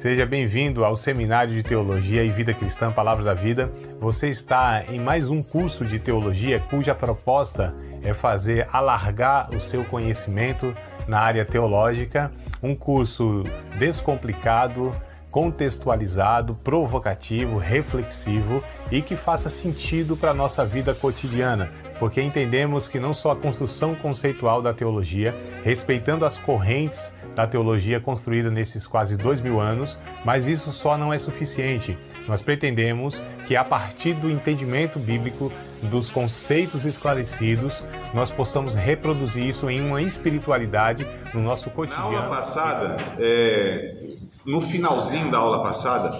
Seja bem-vindo ao Seminário de Teologia e Vida Cristã Palavra da Vida. Você está em mais um curso de teologia cuja proposta é fazer alargar o seu conhecimento na área teológica, um curso descomplicado, contextualizado, provocativo, reflexivo e que faça sentido para a nossa vida cotidiana, porque entendemos que não só a construção conceitual da teologia, respeitando as correntes da teologia construída nesses quase 2000 anos, mas isso só não é suficiente. Nós pretendemos que a partir do entendimento bíblico, dos conceitos esclarecidos, nós possamos reproduzir isso em uma espiritualidade no nosso cotidiano. Na aula passada, no finalzinho da aula passada,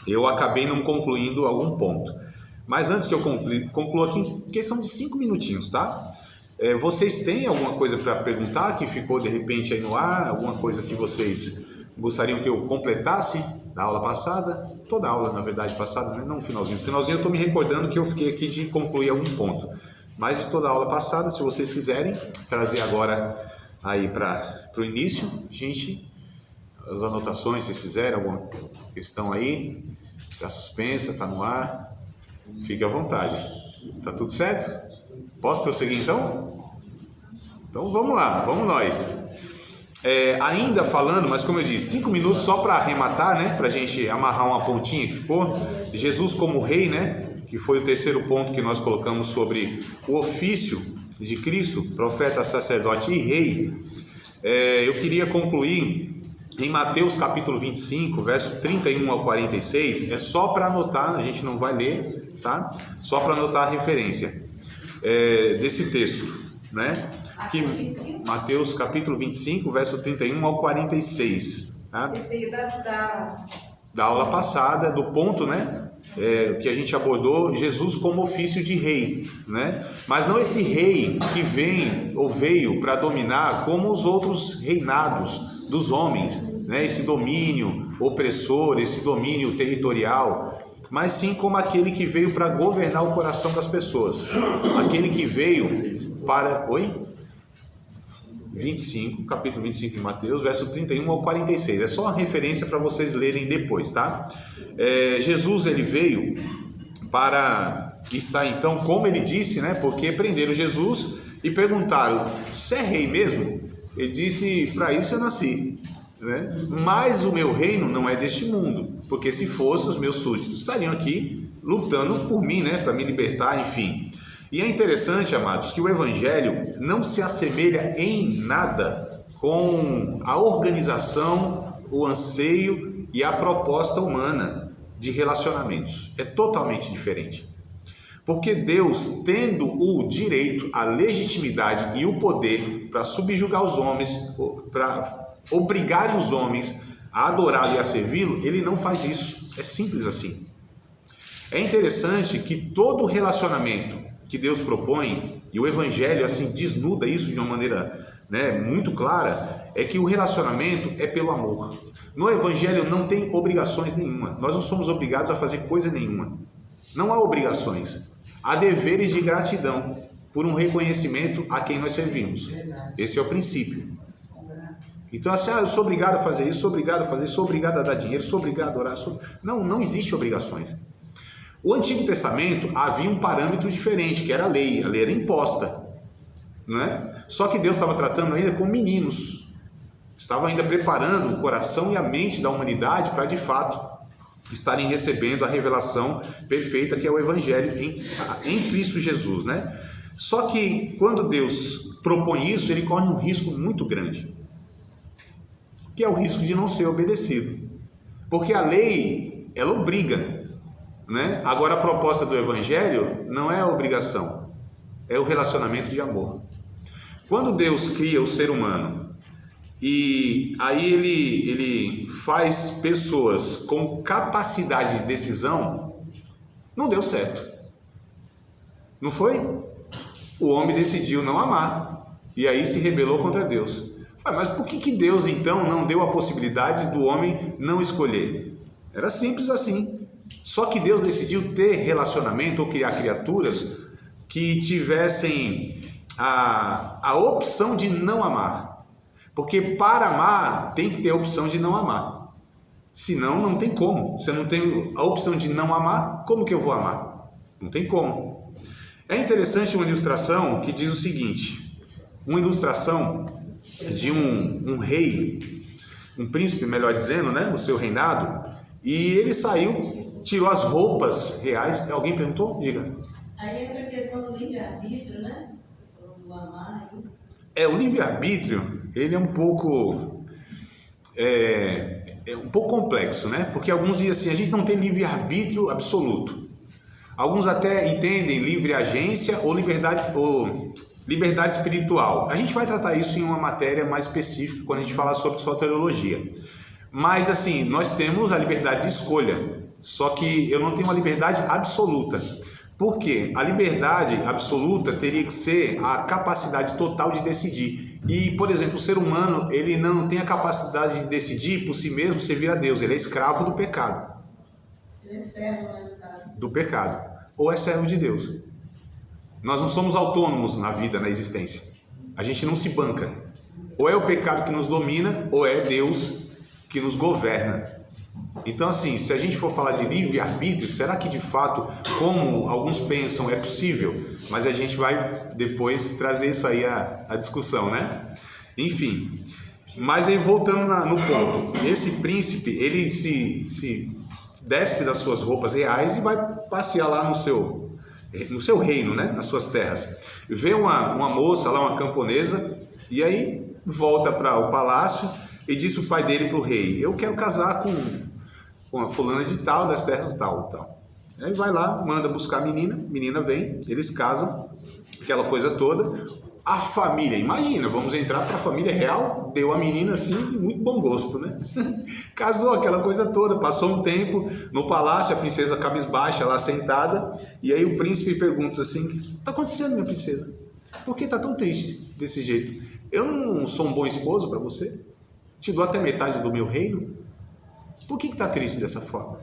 eu acabei não concluindo algum ponto. Mas antes que eu conclua aqui, em questão de 5 minutinhos, tá? Vocês têm alguma coisa para perguntar que ficou de repente aí no ar? Alguma coisa que vocês gostariam que eu completasse da aula passada? Toda a aula, na verdade, passada, né? Não no finalzinho. No finalzinho eu estou me recordando que eu fiquei aqui de concluir algum ponto. Mas de toda a aula passada, se vocês quiserem trazer agora aí para o início, gente, as anotações, se fizerem alguma questão aí, está suspensa, está no ar, fique à vontade. Tá tudo certo? Posso prosseguir então? Então vamos lá, vamos nós. Ainda falando, mas como eu disse, 5 minutos só para arrematar, né? Para a gente amarrar uma pontinha que ficou. Jesus como rei, né? Que foi o terceiro ponto que nós colocamos sobre o ofício de Cristo, profeta, sacerdote e rei. Eu queria concluir em Mateus capítulo 25, verso 31 ao 46. É só para anotar, a gente não vai ler, tá? Só para anotar a referência desse texto, né? Que Mateus capítulo 25, verso 31 ao 46, tá? Esse da aula passada, do ponto, né? Que a gente abordou Jesus como ofício de rei, né? Mas não esse rei que vem ou veio para dominar como os outros reinados dos homens, né? Esse domínio opressor, esse domínio territorial, mas sim como aquele que veio para governar o coração das pessoas, aquele que veio para... capítulo 25 de Mateus, verso 31 ao 46, é só uma referência para vocês lerem depois, tá? Jesus, ele veio para estar então, como ele disse, né? Porque prenderam Jesus e perguntaram, você é rei mesmo? Ele disse, para isso eu nasci, né? Mas o meu reino não é deste mundo, porque se fosse, os meus súditos estariam aqui lutando por mim, né? Para me libertar, enfim. E é interessante, amados, que o Evangelho não se assemelha em nada com a organização, o anseio e a proposta humana de relacionamentos. É totalmente diferente. Porque Deus, tendo o direito, a legitimidade e o poder para subjugar os homens, para obrigarem os homens a adorá-lo e a servi-lo, ele não faz isso. É simples assim. É interessante que todo relacionamento que Deus propõe, e o Evangelho assim desnuda isso de uma maneira, né, muito clara, é que o relacionamento é pelo amor. No Evangelho não tem obrigações nenhuma. Nós não somos obrigados a fazer coisa nenhuma. Não há obrigações. Há deveres de gratidão por um reconhecimento a quem nós servimos. Esse é o princípio. Então assim, eu sou obrigado a fazer isso, sou obrigado a fazer isso, sou obrigado a dar dinheiro, sou obrigado a orar. Não existe obrigações. O Antigo Testamento havia um parâmetro diferente, que era a lei era imposta, não é? Só que Deus estava tratando ainda com meninos, estava ainda preparando o coração e a mente da humanidade para de fato estarem recebendo a revelação perfeita que é o Evangelho em Cristo Jesus, né? Só que quando Deus propõe isso, ele corre um risco muito grande, que é o risco de não ser obedecido, porque a lei, ela obriga, né? Agora a proposta do Evangelho não é a obrigação, é o relacionamento de amor. Quando Deus cria o ser humano e aí ele faz pessoas com capacidade de decisão, não deu certo, não foi? O homem decidiu não amar e aí se rebelou contra Deus. Mas por que Deus então não deu a possibilidade do homem não escolher? Era simples assim. Só que Deus decidiu ter relacionamento ou criar criaturas que tivessem a opção de não amar. Porque para amar tem que ter a opção de não amar. Senão, não tem como. Se eu não tenho a opção de não amar, como que eu vou amar? Não tem como. É interessante uma ilustração que diz o seguinte, uma ilustração de um rei, um príncipe, melhor dizendo, né, no seu reinado, e ele saiu, tirou as roupas reais. Alguém perguntou? Diga. Aí entra a questão do livre-arbítrio, né? Do amar. O livre-arbítrio, ele é um pouco um pouco complexo, né? Porque alguns dizem assim, a gente não tem livre-arbítrio absoluto. Alguns até entendem livre agência ou liberdade espiritual. A gente vai tratar isso em uma matéria mais específica quando a gente falar sobre soteriologia. Mas assim, nós temos a liberdade de escolha, só que eu não tenho uma liberdade absoluta. Por quê? A liberdade absoluta teria que ser a capacidade total de decidir. E, por exemplo, o ser humano, ele não tem a capacidade de decidir por si mesmo servir a Deus. Ele é escravo do pecado. Ele é servo, né, no caso. Do pecado. Ou é servo de Deus. Nós não somos autônomos na vida, na existência. A gente não se banca. Ou é o pecado que nos domina, ou é Deus que nos governa. Então, assim, se a gente for falar de livre-arbítrio, será que de fato, como alguns pensam, é possível? Mas a gente vai depois trazer isso aí à discussão, né? Enfim, mas aí voltando no ponto, esse príncipe, ele se despe das suas roupas reais e vai passear lá no seu reino, né? Nas suas terras. Vê uma moça lá, uma camponesa, e aí volta para o palácio e diz para o pai dele, para o rei, eu quero casar com a fulana de tal, das terras tal, tal. Aí vai lá, manda buscar a menina vem, eles casam, aquela coisa toda. A família, imagina, vamos entrar para a família real, deu a menina assim, muito bom gosto, né? Casou aquela coisa toda, passou um tempo no palácio, a princesa cabisbaixa lá sentada, e aí o príncipe pergunta assim, o que está acontecendo, minha princesa? Por que está tão triste desse jeito? Eu não sou um bom esposo para você? Te dou até metade do meu reino? Por que está triste dessa forma?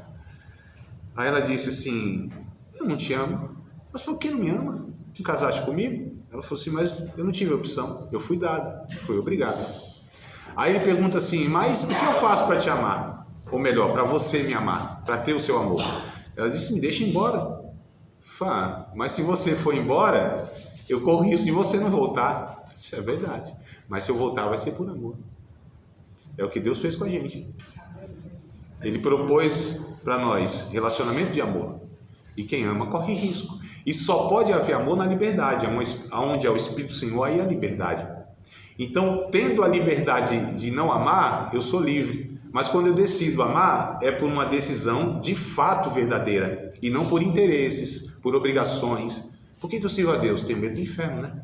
Aí ela disse assim, eu não te amo. Mas por que não me ama? Não casaste comigo? Ela falou assim, mas eu não tive opção, eu fui dada, fui obrigada. Aí ele pergunta assim, mas o que eu faço para te amar? Ou melhor, para você me amar, para ter o seu amor? Ela disse, me deixa embora. Mas se você for embora, eu corro risco de você não voltar. Isso é verdade, mas se eu voltar vai ser por amor. É o que Deus fez com a gente. Ele propôs para nós relacionamento de amor. E quem ama corre risco. E só pode haver amor na liberdade. Onde é o Espírito do Senhor, aí é a liberdade. Então, tendo a liberdade de não amar, eu sou livre. Mas quando eu decido amar, é por uma decisão de fato verdadeira. E não por interesses, por obrigações. Por que eu sirvo a Deus? Tenho medo do inferno, né?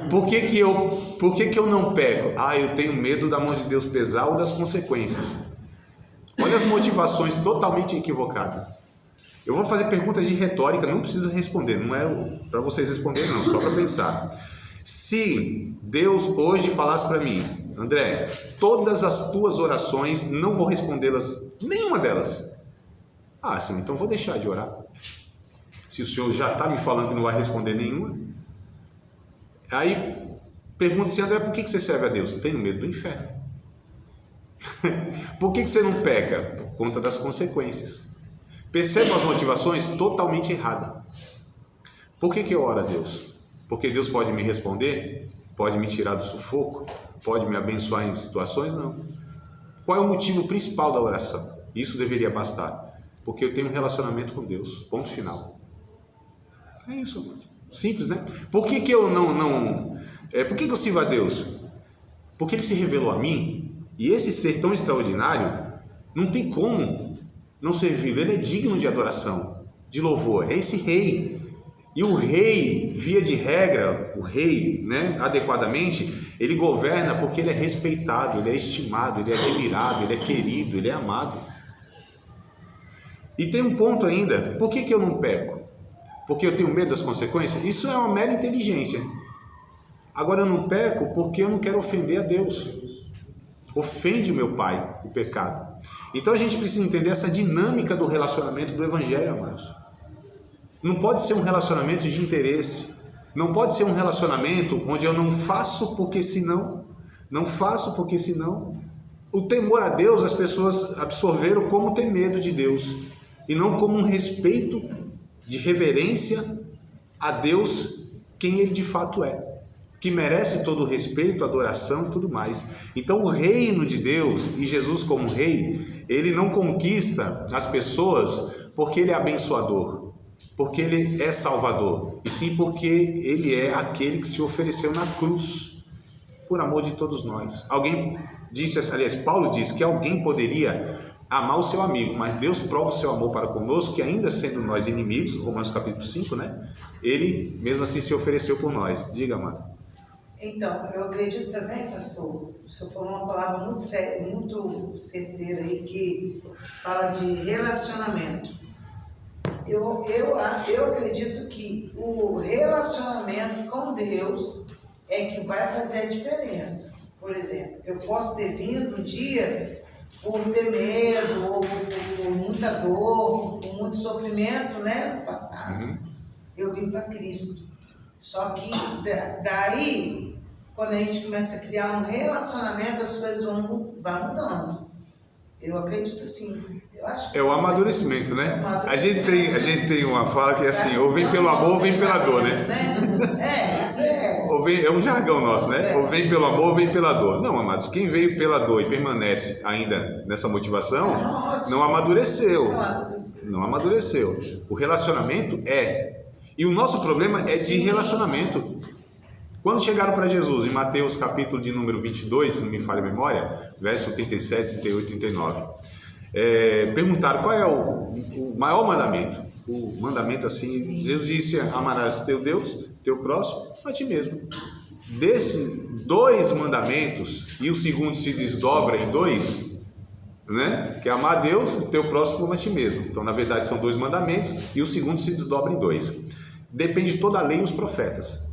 Por que eu não peco? Eu tenho medo da mão de Deus pesar ou das consequências. Olha as motivações totalmente equivocadas. Eu vou fazer perguntas de retórica, não precisa responder, não é para vocês responderem não, só para pensar. Se Deus hoje falasse para mim, André, todas as tuas orações, não vou respondê-las, nenhuma delas. Senhor, então vou deixar de orar. Se o Senhor já está me falando que não vai responder nenhuma. Aí pergunta-se, André, por que você serve a Deus? Eu tenho medo do inferno. Por que você não peca? Por conta das consequências. Percebam as motivações totalmente erradas. Por que eu oro a Deus? Porque Deus pode me responder? Pode me tirar do sufoco? Pode me abençoar em situações? Não. Qual é o motivo principal da oração? Isso deveria bastar. Porque eu tenho um relacionamento com Deus. Ponto final. É isso. Simples, né? Por que eu por que eu sirvo a Deus? Porque Ele se revelou a mim, e esse ser tão extraordinário, não tem como não servi-lo. Ele é digno de adoração, de louvor. É esse rei. E o rei, via de regra, o rei, né, adequadamente, ele governa porque ele é respeitado, ele é estimado, ele é admirado, ele é querido, ele é amado. E tem um ponto ainda, por que eu não peco? Porque eu tenho medo das consequências? Isso é uma mera inteligência. Agora eu não peco porque eu não quero ofender a Deus. Ofende o meu pai, o pecado. Então a gente precisa entender essa dinâmica do relacionamento do Evangelho, amados. Não pode ser um relacionamento de interesse. Não pode ser um relacionamento onde eu não faço porque senão. Não faço porque senão. O temor a Deus, as pessoas absorveram como ter medo de Deus, e não como um respeito de reverência a Deus, quem Ele de fato é, que merece todo o respeito, adoração e tudo mais. Então o reino de Deus, e Jesus como rei, Ele não conquista as pessoas porque Ele é abençoador, porque Ele é salvador, e sim porque Ele é aquele que se ofereceu na cruz, por amor de todos nós. Alguém disse, aliás, Paulo disse que alguém poderia amar o seu amigo, mas Deus prova o seu amor para conosco, que ainda sendo nós inimigos, Romanos capítulo 5, né? Ele mesmo assim se ofereceu por nós. Diga, amado. Então, eu acredito também, pastor, o senhor falou uma palavra muito séria, muito certeira aí, que fala de relacionamento. Eu acredito que o relacionamento com Deus é que vai fazer a diferença. Por exemplo, eu posso ter vindo um dia por ter medo, ou por muita dor, por muito sofrimento, né, no passado. Eu vim para Cristo. Só que daí, quando a gente começa a criar um relacionamento, as coisas vão mudando. Eu acredito assim. Eu acho que é o amadurecimento, né? A gente tem uma fala que é assim, ou vem pelo amor ou vem pela dor, né? Isso é. É um jargão nosso, né? Ou vem pelo amor ou vem pela dor. Não, amados, quem veio pela dor e permanece ainda nessa motivação, não amadureceu. Não amadureceu. O relacionamento é. E o nosso problema é de relacionamento. Quando chegaram para Jesus, em Mateus capítulo de número 22, se não me falha a memória, verso 37, 38 e 39, perguntaram qual é o maior mandamento. O mandamento assim, Jesus disse, amarás teu Deus, teu próximo, a ti mesmo. Desses 2 mandamentos, e o segundo se desdobra em 2, né? Que é amar a Deus, o teu próximo como a ti mesmo. Então, na verdade, são 2 mandamentos, e o segundo se desdobra em 2. Depende de toda a lei e os profetas.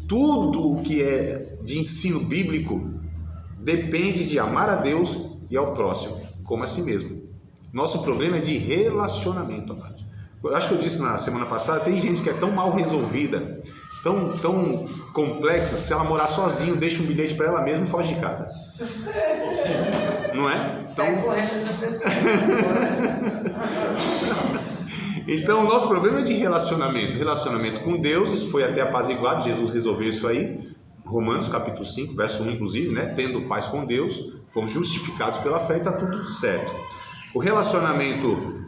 Tudo o que é de ensino bíblico depende de amar a Deus e ao próximo, como a si mesmo. Nosso problema é de relacionamento, amados. Eu acho que eu disse na semana passada, tem gente que é tão mal resolvida, tão complexa, se ela morar sozinha, deixa um bilhete para ela mesma e foge de casa. Não é? Sai correndo essa pessoa. Então, o nosso problema é de relacionamento com Deus. Isso foi até apaziguado, Jesus resolveu isso aí, Romanos capítulo 5, verso 1 inclusive, né? Tendo paz com Deus, fomos justificados pela fé e está tudo certo. O relacionamento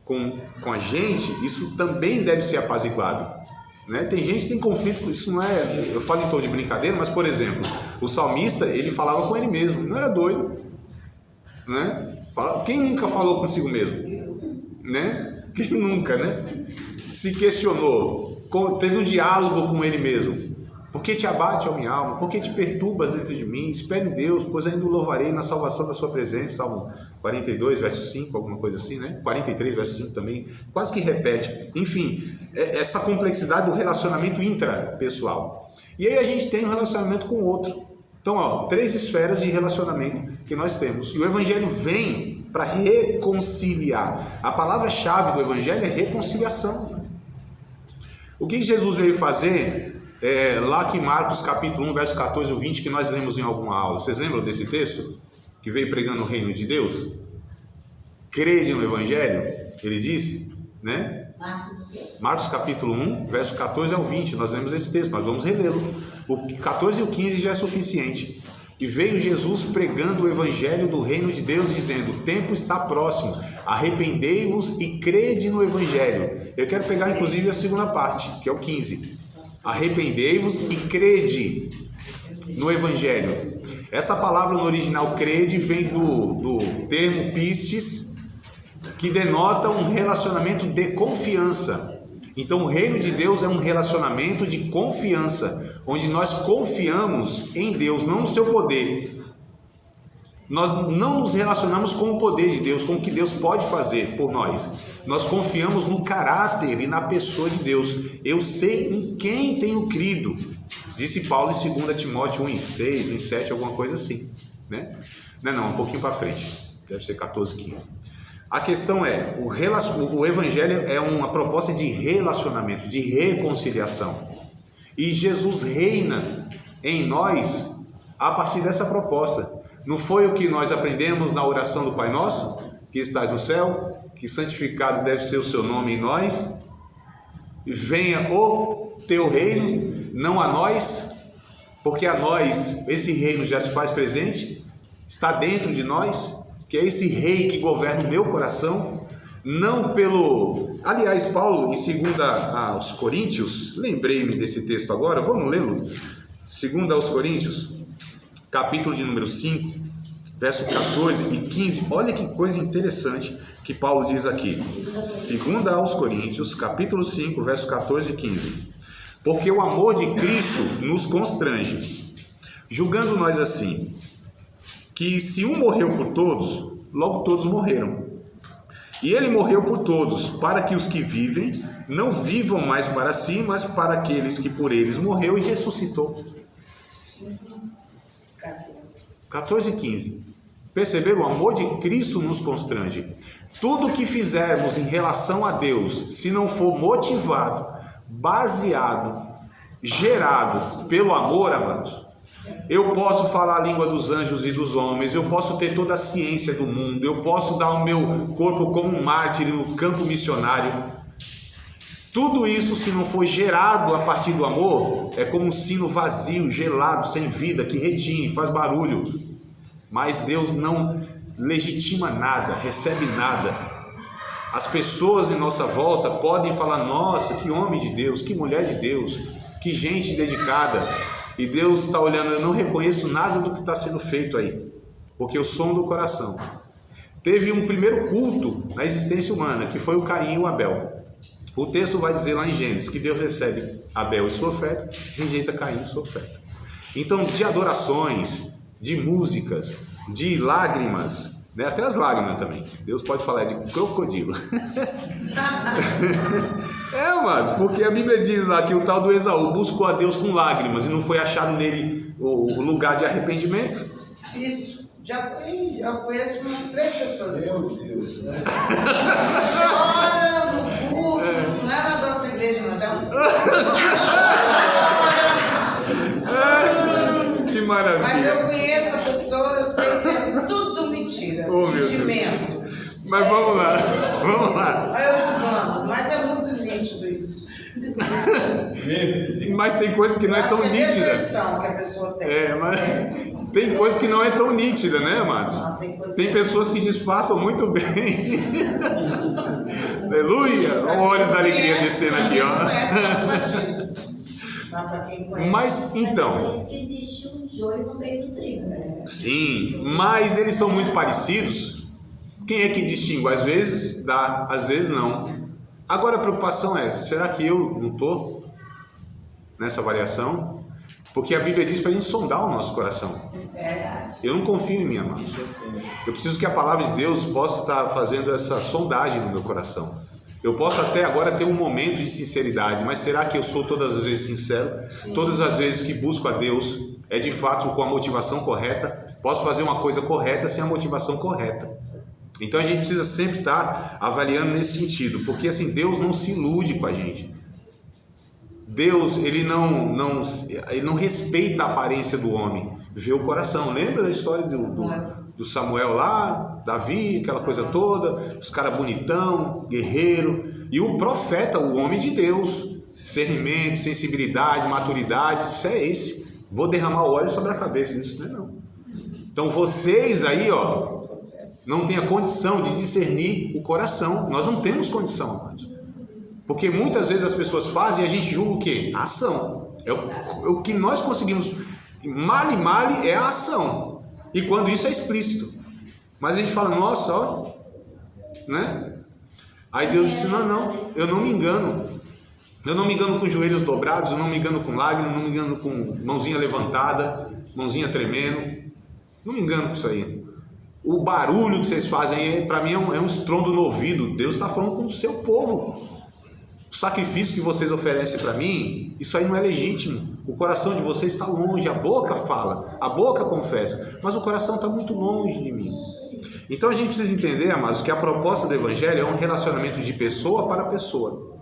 com a gente, isso também deve ser apaziguado, né? Tem gente que tem conflito, isso não é, eu falo em tom de brincadeira, mas por exemplo, o salmista, ele falava com ele mesmo, ele não era doido, né? Quem nunca falou consigo mesmo? Né? Quem nunca, né? Se questionou, teve um diálogo com ele mesmo. Por que te abate, ó minha alma? Por que te perturbas dentro de mim? Espere em Deus, pois ainda o louvarei na salvação da sua presença. Salmo 42, verso 5, alguma coisa assim, né? 43, verso 5 também, quase que repete. Enfim, essa complexidade do relacionamento intrapessoal. E aí a gente tem um relacionamento com o outro. Então, 3 esferas de relacionamento que nós temos. E o Evangelho vem para reconciliar. A palavra-chave do Evangelho é reconciliação. O que Jesus veio fazer lá que Marcos capítulo 1, verso 14 ou 20, que nós lemos em alguma aula? Vocês lembram desse texto? Que veio pregando o reino de Deus? Crede no Evangelho, ele disse, né? Marcos capítulo 1, verso 14 ao 20, nós lemos esse texto, nós vamos relê-lo. O 14 e o 15 já é suficiente. E veio Jesus pregando o Evangelho do reino de Deus, dizendo, o tempo está próximo, arrependei-vos e crede no Evangelho. Eu quero pegar inclusive a segunda parte, que é o 15. Arrependei-vos e crede no Evangelho. Essa palavra no original crede vem do termo pistes, que denota um relacionamento de confiança. Então o reino de Deus é um relacionamento de confiança, onde nós confiamos em Deus, não no seu poder. Nós não nos relacionamos com o poder de Deus, com o que Deus pode fazer por nós. Nós confiamos no caráter e na pessoa de Deus. Eu sei em quem tenho crido, disse Paulo em 2 Timóteo 1:6, 1:7, alguma coisa assim, né? Não, um pouquinho para frente, deve ser 14, 15. A questão é, o Evangelho é uma proposta de relacionamento, de reconciliação. E Jesus reina em nós a partir dessa proposta. Não foi o que nós aprendemos na oração do Pai Nosso, que estás no céu, que santificado deve ser o seu nome em nós, venha o teu reino, não a nós, porque a nós esse reino já se faz presente, está dentro de nós, que é esse rei que governa o meu coração, não pelo... Aliás, Paulo, em 2 aos Coríntios, lembrei-me desse texto agora, vamos lê-lo? 2 aos Coríntios, capítulo de número 5, verso 14 e 15, olha que coisa interessante que Paulo diz aqui. 2 aos Coríntios, capítulo 5, verso 14 e 15. Porque o amor de Cristo nos constrange, julgando nós assim, que se um morreu por todos, logo todos morreram. E ele morreu por todos, para que os que vivem não vivam mais para si, mas para aqueles que por eles morreu e ressuscitou. 14 e 15. Perceberam? O amor de Cristo nos constrange. Tudo que fizermos em relação a Deus, se não for motivado, baseado, gerado pelo amor, amados, eu posso falar a língua dos anjos e dos homens, eu posso ter toda a ciência do mundo, eu posso dar o meu corpo como um mártir no campo missionário. Tudo isso, se não for gerado a partir do amor, é como um sino vazio, gelado, sem vida, que retine, faz barulho. Mas Deus não legitima nada, recebe nada. As pessoas em nossa volta podem falar: nossa, que homem de Deus, que mulher de Deus, que gente dedicada. E Deus está olhando: eu não reconheço nada do que está sendo feito aí, porque eu sou do coração. Teve um primeiro culto na existência humana, que foi o Caim e o Abel. O texto vai dizer lá em Gênesis que Deus recebe Abel e sua oferta, rejeita Caim e sua oferta. Então, de adorações, de músicas, de lágrimas, né? Até as lágrimas também, Deus pode falar de crocodilo. Amados, porque a Bíblia diz lá que o tal do Esaú buscou a Deus com lágrimas e não foi achado nele o lugar de arrependimento. Isso. Já conheço umas 3 pessoas assim. Meu Deus, né? Chora no culto, não é na nossa igreja, não. Que maravilha. Mas eu conheço a pessoa, eu sei que é tudo mentira, fingimento. Mas vamos lá, vamos lá. Olha eu julgando, mas é muito nítido isso. Mas tem coisa que não é tão nítida. É a depressão que a pessoa tem. Mas tem coisa que não é tão nítida, né, amados? Não, tem pessoas que disfarçam muito bem. Aleluia! Olha o óleo da alegria descendo aqui, ó. Mas então, existe um joio no meio do trigo. sim, mas eles são muito parecidos. Quem é que distingue? Às vezes dá, às vezes não. Agora a preocupação é: será que eu não estou nessa variação? Porque a Bíblia diz para a gente sondar o nosso coração. Eu não confio em mim, amados. Eu preciso que a palavra de Deus possa estar fazendo essa sondagem no meu coração. Eu posso até agora ter um momento de sinceridade, mas será que eu sou todas as vezes sincero? Todas as vezes que busco a Deus é de fato com a motivação correta? Posso fazer uma coisa correta sem a motivação correta. Então a gente precisa sempre estar avaliando nesse sentido, porque assim, Deus não se ilude com a gente. Deus, ele não respeita a aparência do homem, vê o coração. Lembra da história do Samuel lá, Davi, aquela coisa toda, os caras bonitão, guerreiro, e o profeta, o homem de Deus, discernimento, sensibilidade, maturidade, isso é esse. Vou derramar óleo sobre a cabeça, isso não é não. Então vocês aí, ó, não têm a condição de discernir o coração. Nós não temos condição, amados. Porque muitas vezes as pessoas fazem e a gente julga o quê? A ação. É o que nós conseguimos. Male é a ação. E quando isso é explícito. Mas a gente fala: nossa, ó, né? Aí Deus disse: não, eu não me engano. Eu não me engano com joelhos dobrados, eu não me engano com lágrimas, não me engano com mãozinha levantada, mãozinha tremendo. Não me engano com isso aí. O barulho que vocês fazem, para mim, é um estrondo no ouvido. Deus está falando com o seu povo. O sacrifício que vocês oferecem para mim, isso aí não é legítimo. O coração de vocês está longe, a boca fala, a boca confessa, mas o coração está muito longe de mim. Então a gente precisa entender, amados, que a proposta do Evangelho é um relacionamento de pessoa para pessoa.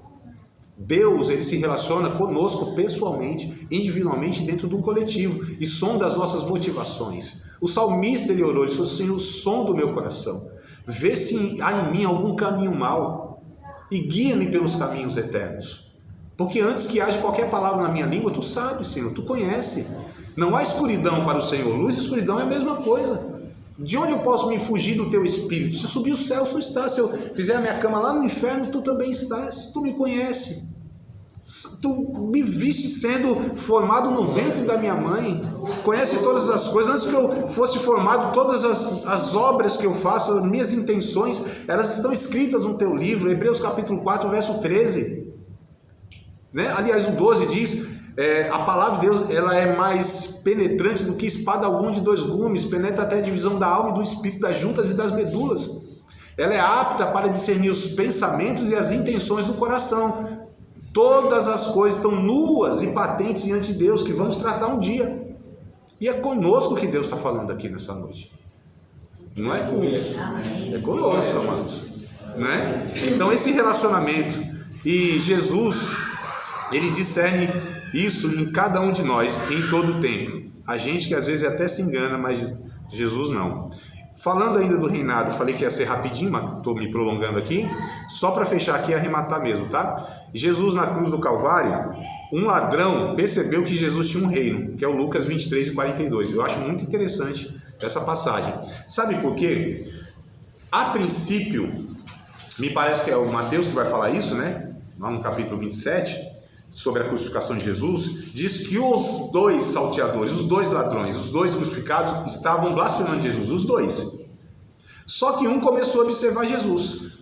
Deus, ele se relaciona conosco pessoalmente, individualmente, dentro de um coletivo, e sonda as nossas motivações. O salmista, ele orou, ele falou: Senhor, sonda o meu coração, vê se há em mim algum caminho mau e guia-me pelos caminhos eternos. Porque antes que haja qualquer palavra na minha língua, tu sabes, Senhor, tu conhece. Não há escuridão para o Senhor, luz e escuridão é a mesma coisa. De onde eu posso me fugir do teu espírito? Se subir os céus, tu estás. Se eu fizer a minha cama lá no inferno, tu também estás. Tu me conhece. Tu me viste sendo formado no ventre da minha mãe. Conhece todas as coisas. Antes que eu fosse formado, todas as obras que eu faço, as minhas intenções, elas estão escritas no teu livro. Hebreus capítulo 4, verso 13. Né? Aliás, o 12 diz... a palavra de Deus, ela é mais penetrante do que espada alguma de dois gumes, penetra até a divisão da alma e do espírito, das juntas e das medulas. Ela é apta para discernir os pensamentos e as intenções do coração. Todas as coisas estão nuas e patentes diante de Deus, que vamos tratar um dia. E é conosco que Deus está falando aqui nessa noite. Não é com ele, é conosco, amados. Né? Então esse relacionamento, e Jesus, ele discerne isso em cada um de nós, em todo o tempo. A gente que às vezes até se engana, mas Jesus não. Falando ainda do reinado, falei que ia ser rapidinho, mas estou me prolongando aqui. Só para fechar aqui e arrematar mesmo, tá? Jesus na cruz do Calvário, um ladrão percebeu que Jesus tinha um reino, que é o Lucas 23 e 42. Eu acho muito interessante essa passagem. Sabe por quê? A princípio, me parece que é o Mateus que vai falar isso, né? Lá no capítulo 27... sobre a crucificação de Jesus, diz que os dois salteadores, os dois ladrões, os dois crucificados estavam blasfemando Jesus, os dois. Só que um começou a observar Jesus.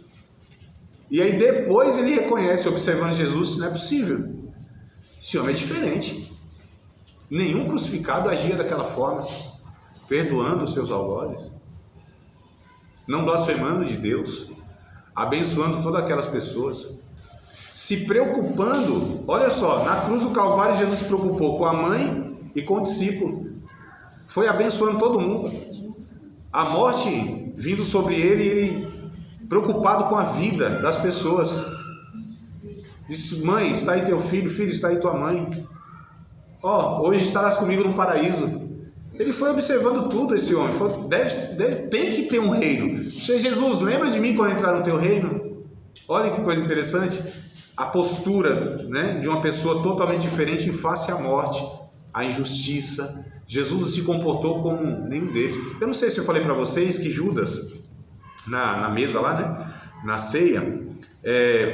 E aí depois ele reconhece, observando Jesus, se não é possível. Esse homem é diferente. Nenhum crucificado agia daquela forma, perdoando os seus algozes, não blasfemando de Deus, abençoando todas aquelas pessoas. Se preocupando, olha só, na cruz do Calvário Jesus se preocupou com a mãe e com o discípulo, foi abençoando todo mundo. A morte vindo sobre ele, ele preocupado com a vida das pessoas, disse: mãe, está aí teu filho, filho, está aí tua mãe, hoje estarás comigo no paraíso. Ele foi observando tudo, esse homem, falou: tem que ter um reino. Jesus, lembra de mim quando entrar no teu reino? Olha que coisa interessante. A postura, né, de uma pessoa totalmente diferente em face à morte, à injustiça. Jesus se comportou como nenhum deles. Eu não sei se eu falei para vocês que Judas, na mesa lá, né, na ceia,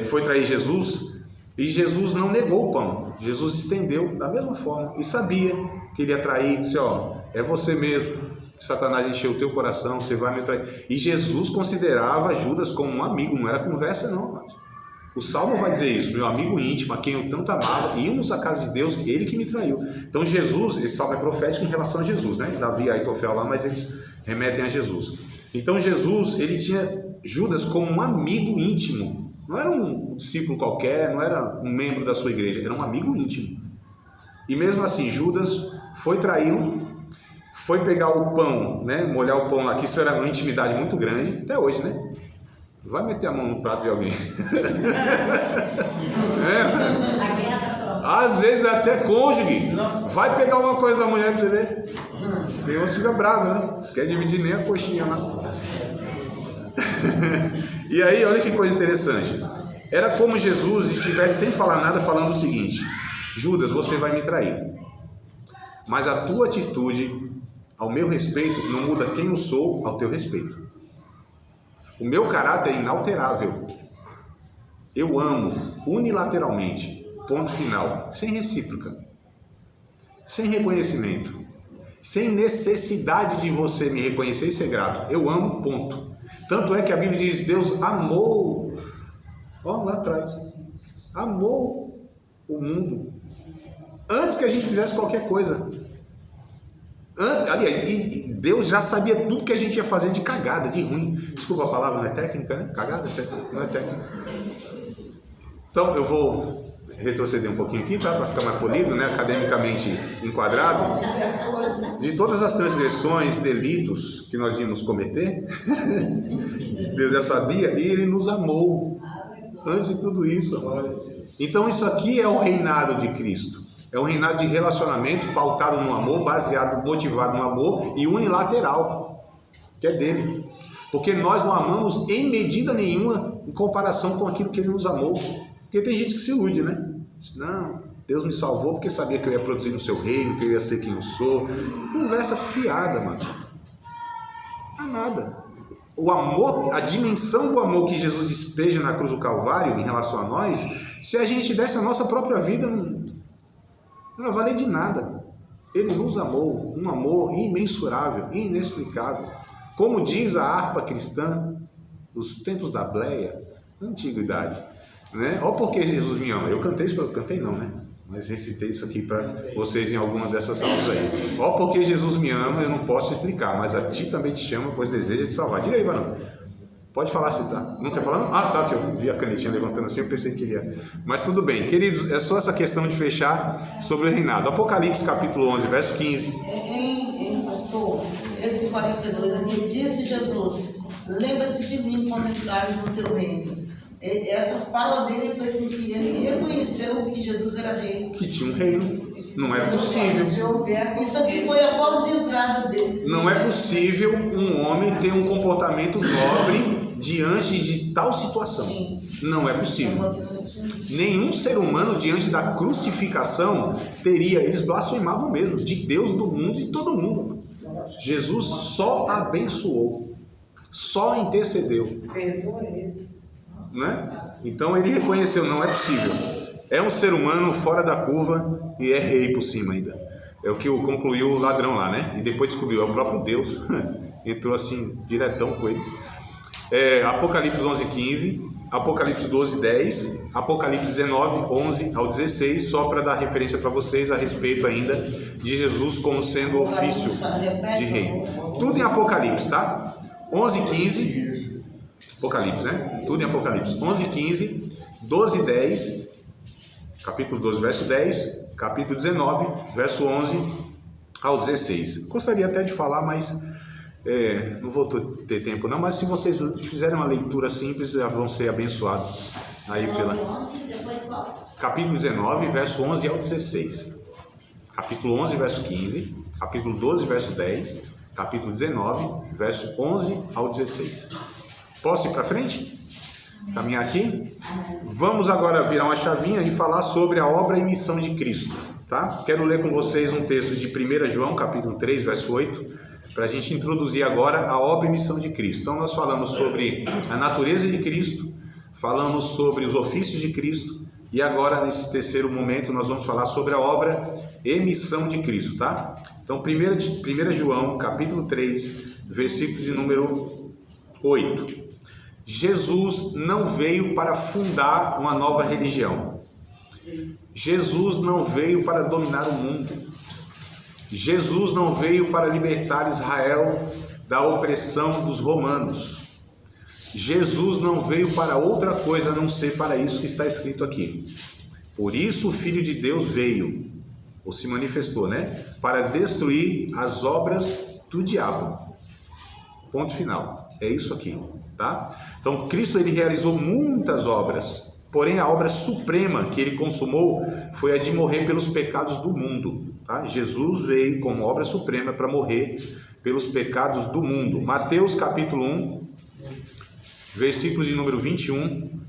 foi trair Jesus, e Jesus não negou o pão. Jesus estendeu da mesma forma, e sabia que ele ia trair, disse: é você mesmo, Satanás encheu o teu coração, você vai me trair. E Jesus considerava Judas como um amigo, não era conversa não, mas o Salmo vai dizer isso: meu amigo íntimo, a quem eu tanto amava, íamos à casa de Deus, ele que me traiu. Então Jesus, esse Salmo é profético em relação a Jesus, né? Davi e Aitofel lá, mas eles remetem a Jesus. Então Jesus, ele tinha Judas como um amigo íntimo, não era um discípulo qualquer, não era um membro da sua igreja, era um amigo íntimo. E mesmo assim, Judas foi traí-lo, foi pegar o pão, né? Molhar o pão lá, que isso era uma intimidade muito grande, até hoje, né? Vai meter a mão no prato de alguém. Às vezes até cônjuge. Vai pegar alguma coisa da mulher pra você ver. Tem uns que fica bravo, né? Quer dividir nem a coxinha lá. E aí, olha que coisa interessante. Era como Jesus estivesse sem falar nada, falando o seguinte: Judas, você vai me trair, mas a tua atitude ao meu respeito não muda quem eu sou ao teu respeito. O meu caráter é inalterável. Eu amo unilateralmente, ponto final, sem recíproca, sem reconhecimento, sem necessidade de você me reconhecer e ser grato. Eu amo, ponto. Tanto é que a Bíblia diz: Deus amou, lá atrás, amou o mundo antes que a gente fizesse qualquer coisa. Aliás, Deus já sabia tudo que a gente ia fazer de cagada, de ruim. Desculpa a palavra, não é técnica, né? Cagada não é técnica. Então eu vou retroceder um pouquinho aqui, tá? Para ficar mais polido, né? Academicamente enquadrado. De todas as transgressões, delitos que nós íamos cometer, Deus já sabia, e Ele nos amou antes de tudo isso, amor. Então isso aqui é o reinado de Cristo. É um reinado de relacionamento pautado no amor, baseado, motivado no amor e unilateral, que é dele. Porque nós não amamos em medida nenhuma em comparação com aquilo que ele nos amou. Porque tem gente que se ilude, né? Não, Deus me salvou porque sabia que eu ia produzir no seu reino, que eu ia ser quem eu sou. Conversa fiada, mano. Não é nada. O amor, a dimensão do amor que Jesus despeja na cruz do Calvário em relação a nós, se a gente desse a nossa própria vida, não vai valer de nada. Ele nos amou, um amor imensurável, inexplicável. Como diz a harpa cristã dos tempos da Bleia, da antiguidade, né? Ó, porque Jesus me ama. Eu cantei isso, cantei não, né? Mas recitei isso aqui para vocês em alguma dessas aulas aí. Ó, porque Jesus me ama, eu não posso explicar, mas a ti também te chama, pois deseja te salvar. Diga aí, varão. Pode falar se tá. Não quer falar? Não? Ah, tá, que eu vi a canetinha levantando assim, eu pensei que queria. Mas tudo bem. Queridos, é só essa questão de fechar sobre o reinado. Apocalipse capítulo 11, verso 15. Pastor, esse 42 aqui, disse Jesus, lembra-te de mim quando entrares no teu reino. Essa fala dele foi porque ele reconheceu que Jesus era rei. Que tinha um reino. Não é possível. Isso aqui foi a porta de entrada deles. Não é possível um homem ter um comportamento nobre diante de tal situação. Sim. Não é possível. Nenhum ser humano diante da crucificação teria, eles blasfemavam mesmo, de Deus, do mundo, de todo mundo. Jesus só abençoou, só intercedeu. Perdoa eles. Né? Então ele reconheceu, não é possível. É um ser humano fora da curva e é rei por cima ainda. É o que concluiu o ladrão lá, né? E depois descobriu, é o próprio Deus. Entrou assim, diretão com ele. Apocalipse 11, 15, Apocalipse 12, 10, Apocalipse 19, 11 ao 16, só para dar referência para vocês a respeito ainda de Jesus como sendo o ofício de rei. Tudo em Apocalipse, tá? 11, 15, Apocalipse, né? Tudo em Apocalipse. 11, 15, 12, 10, capítulo 12, verso 10, capítulo 19, verso 11 ao 16. Gostaria até de falar, mas não vou ter tempo não, mas se vocês fizerem uma leitura simples, já vão ser abençoados. Aí pela... Capítulo 19, verso 11 ao 16. Capítulo 11, verso 15. Capítulo 12, verso 10. Capítulo 19, verso 11 ao 16. Posso ir para frente? Caminhar aqui? Vamos agora virar uma chavinha e falar sobre a obra e missão de Cristo, tá? Quero ler com vocês um texto de 1 João, capítulo 3, verso 8, para a gente introduzir agora a obra e missão de Cristo. Então nós falamos sobre a natureza de Cristo, falamos sobre os ofícios de Cristo e agora nesse terceiro momento nós vamos falar sobre a obra e missão de Cristo, tá? Então 1 João, capítulo 3, versículo de número 8. Jesus não veio para fundar uma nova religião. Jesus não veio para dominar o mundo. Jesus não veio para libertar Israel da opressão dos romanos. Jesus não veio para outra coisa a não ser para isso que está escrito aqui. Por isso o Filho de Deus veio, ou se manifestou, né? Para destruir as obras do diabo. Ponto final. É isso aqui, tá? Então, Cristo ele realizou muitas obras, porém a obra suprema que ele consumou foi a de morrer pelos pecados do mundo, tá? Jesus veio como obra suprema para morrer pelos pecados do mundo. Mateus capítulo 1, versículos de número 21,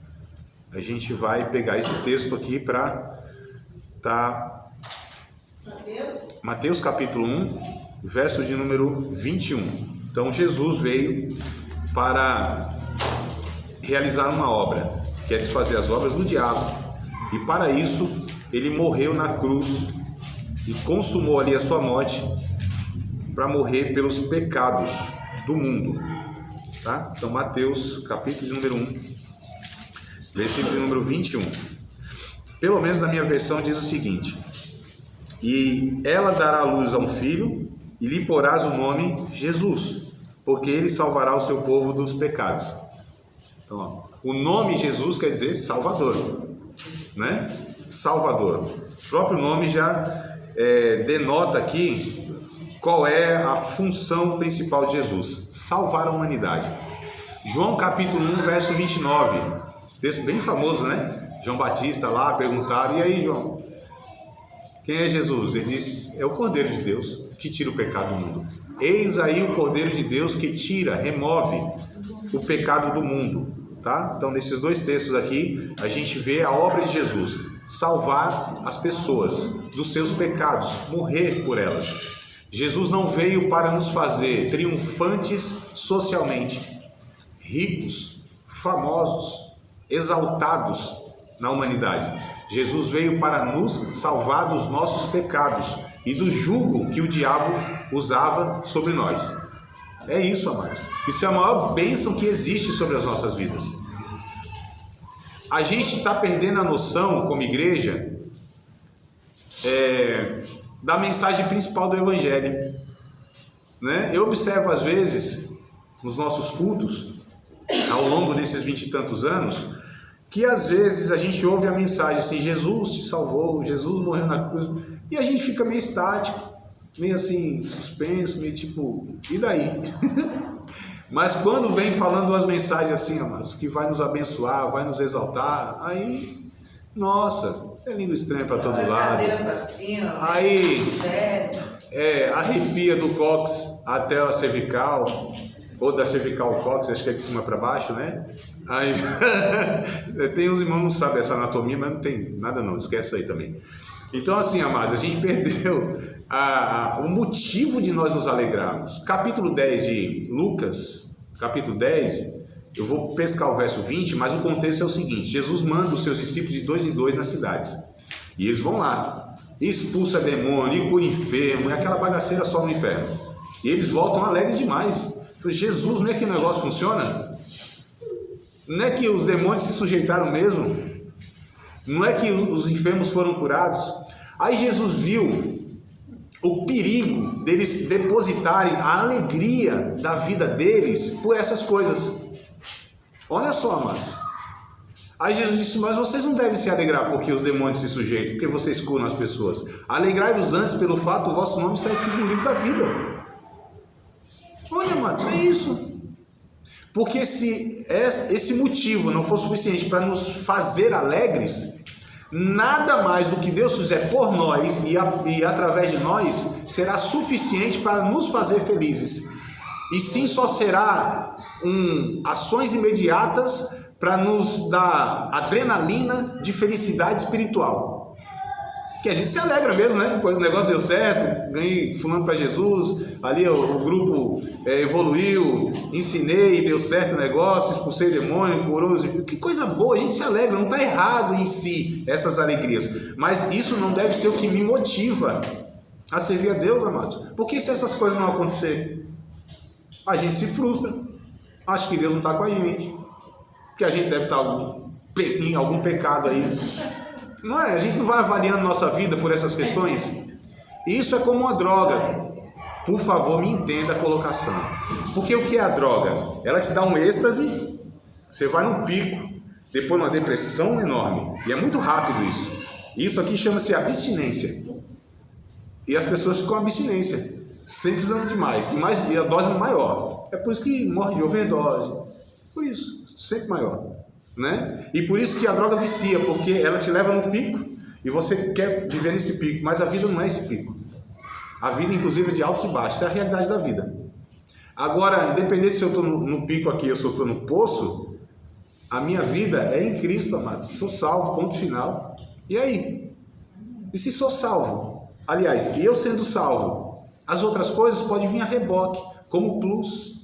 a gente vai pegar esse texto aqui para Mateus capítulo 1, verso de número 21. Então Jesus veio para realizar uma obra, que é desfazer as obras do diabo, e para isso ele morreu na cruz e consumou ali a sua morte para morrer pelos pecados do mundo, tá? Então Mateus capítulo de número 1, versículo de número 21, pelo menos na minha versão diz o seguinte: e ela dará à luz a um filho e lhe porás o nome Jesus, porque ele salvará o seu povo dos pecados. Então, ó, o nome Jesus quer dizer Salvador, né? Salvador. O próprio nome já denota aqui qual é a função principal de Jesus: salvar a humanidade. João capítulo 1, verso 29. Esse texto bem famoso, né? João Batista lá, perguntaram, e aí, João, quem é Jesus? Ele disse, é o Cordeiro de Deus que tira o pecado do mundo. Eis aí o Cordeiro de Deus que tira, remove o pecado do mundo, tá? Então, nesses dois textos aqui, a gente vê a obra de Jesus, salvar as pessoas dos seus pecados, morrer por elas. Jesus não veio para nos fazer triunfantes socialmente, ricos, famosos, exaltados na humanidade. Jesus veio para nos salvar dos nossos pecados e do jugo que o diabo usava sobre nós. É isso, amados. Isso é a maior bênção que existe sobre as nossas vidas. A gente está perdendo a noção, como igreja, da mensagem principal do Evangelho, né? Eu observo às vezes, nos nossos cultos, ao longo desses 20 e tantos anos, que às vezes a gente ouve a mensagem assim, Jesus te salvou, Jesus morreu na cruz, e a gente fica meio estático, meio assim, suspenso, meio tipo, e daí? Mas quando vem falando as mensagens assim, amados, que vai nos abençoar, vai nos exaltar, aí, nossa, é lindo estranho para todo lado. Pra cima, aí, arrepia do cóccix até a cervical, ou da cervical ao cóccix, acho que é de cima para baixo, né? Aí, tem uns irmãos que não sabem essa anatomia, mas não tem nada não, esquece aí também. Então assim, amados, a gente perdeu o motivo de nós nos alegrarmos. Capítulo 10 de Lucas, capítulo 10, eu vou pescar o verso 20, mas o contexto é o seguinte, Jesus manda os seus discípulos de 2 em 2 nas cidades, e eles vão lá, expulsa demônio, e cura enfermo, é aquela bagaceira só no inferno, e eles voltam alegres demais. Jesus, não é que o negócio funciona? Não é que os demônios se sujeitaram mesmo? Não é que os enfermos foram curados? Aí Jesus viu o perigo deles depositarem a alegria da vida deles por essas coisas. Olha só, amados. Aí Jesus disse, mas vocês não devem se alegrar porque os demônios se sujeitam, porque vocês curam as pessoas. Alegrai-vos antes pelo fato do vosso nome está escrito no livro da vida. Olha, amados, é isso. Porque se esse motivo não for suficiente para nos fazer alegres, nada mais do que Deus fizer por nós e através de nós será suficiente para nos fazer felizes. E sim, só será ações imediatas para nos dar adrenalina de felicidade espiritual. Que a gente se alegra mesmo, né? O negócio deu certo, ganhei fulano para Jesus, ali o grupo evoluiu, ensinei, deu certo o negócio, expulsei demônio, curou, que coisa boa, a gente se alegra, não está errado em si essas alegrias, mas isso não deve ser o que me motiva a servir a Deus, amados. Porque se essas coisas não acontecerem, a gente se frustra, acha que Deus não está com a gente, que a gente deve estar em algum pecado aí. Não é? A gente não vai avaliando nossa vida por essas questões. Isso é como uma droga. Por favor, me entenda a colocação. Porque o que é a droga? Ela te dá um êxtase, você vai num pico, depois numa depressão enorme. E é muito rápido isso. Isso aqui chama-se abstinência. E as pessoas ficam abstinência, sempre precisando de mais. E a dose é maior. É por isso que morre de overdose. Por isso, sempre maior. Né? E por isso que a droga vicia, porque ela te leva no pico e você quer viver nesse pico, mas a vida não é esse pico. A vida, inclusive, é de altos e baixos, é a realidade da vida. Agora, independente se eu estou no pico aqui ou se eu estou no poço, a minha vida é em Cristo, amado. Sou salvo, ponto final. E aí? E se sou salvo? Aliás, e eu sendo salvo, as outras coisas podem vir a reboque, como plus.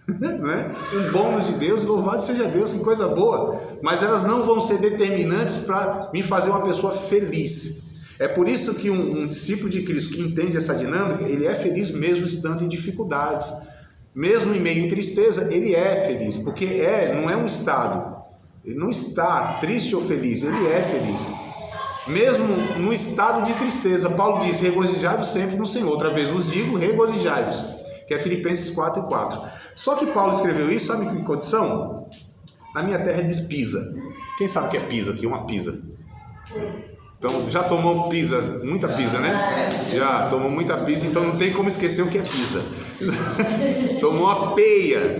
Né? Um bônus de Deus, louvado seja Deus, que coisa boa, mas elas não vão ser determinantes para me fazer uma pessoa feliz. É por isso que um discípulo de Cristo que entende essa dinâmica, ele é feliz mesmo estando em dificuldades, mesmo em meio em tristeza, ele é feliz, porque não é um estado, ele não está triste ou feliz, ele é feliz. Mesmo no estado de tristeza, Paulo diz, regozijai-vos sempre no Senhor, outra vez vos digo, regozijai-vos, que é Filipenses 4:4. Só que Paulo escreveu isso, sabe que condição? Na minha terra diz pisa. Quem sabe o que é pisa aqui? Uma pisa. Então, já tomou pisa, muita pisa, né? Já tomou muita pisa, então não tem como esquecer o que é pisa. Tomou uma peia.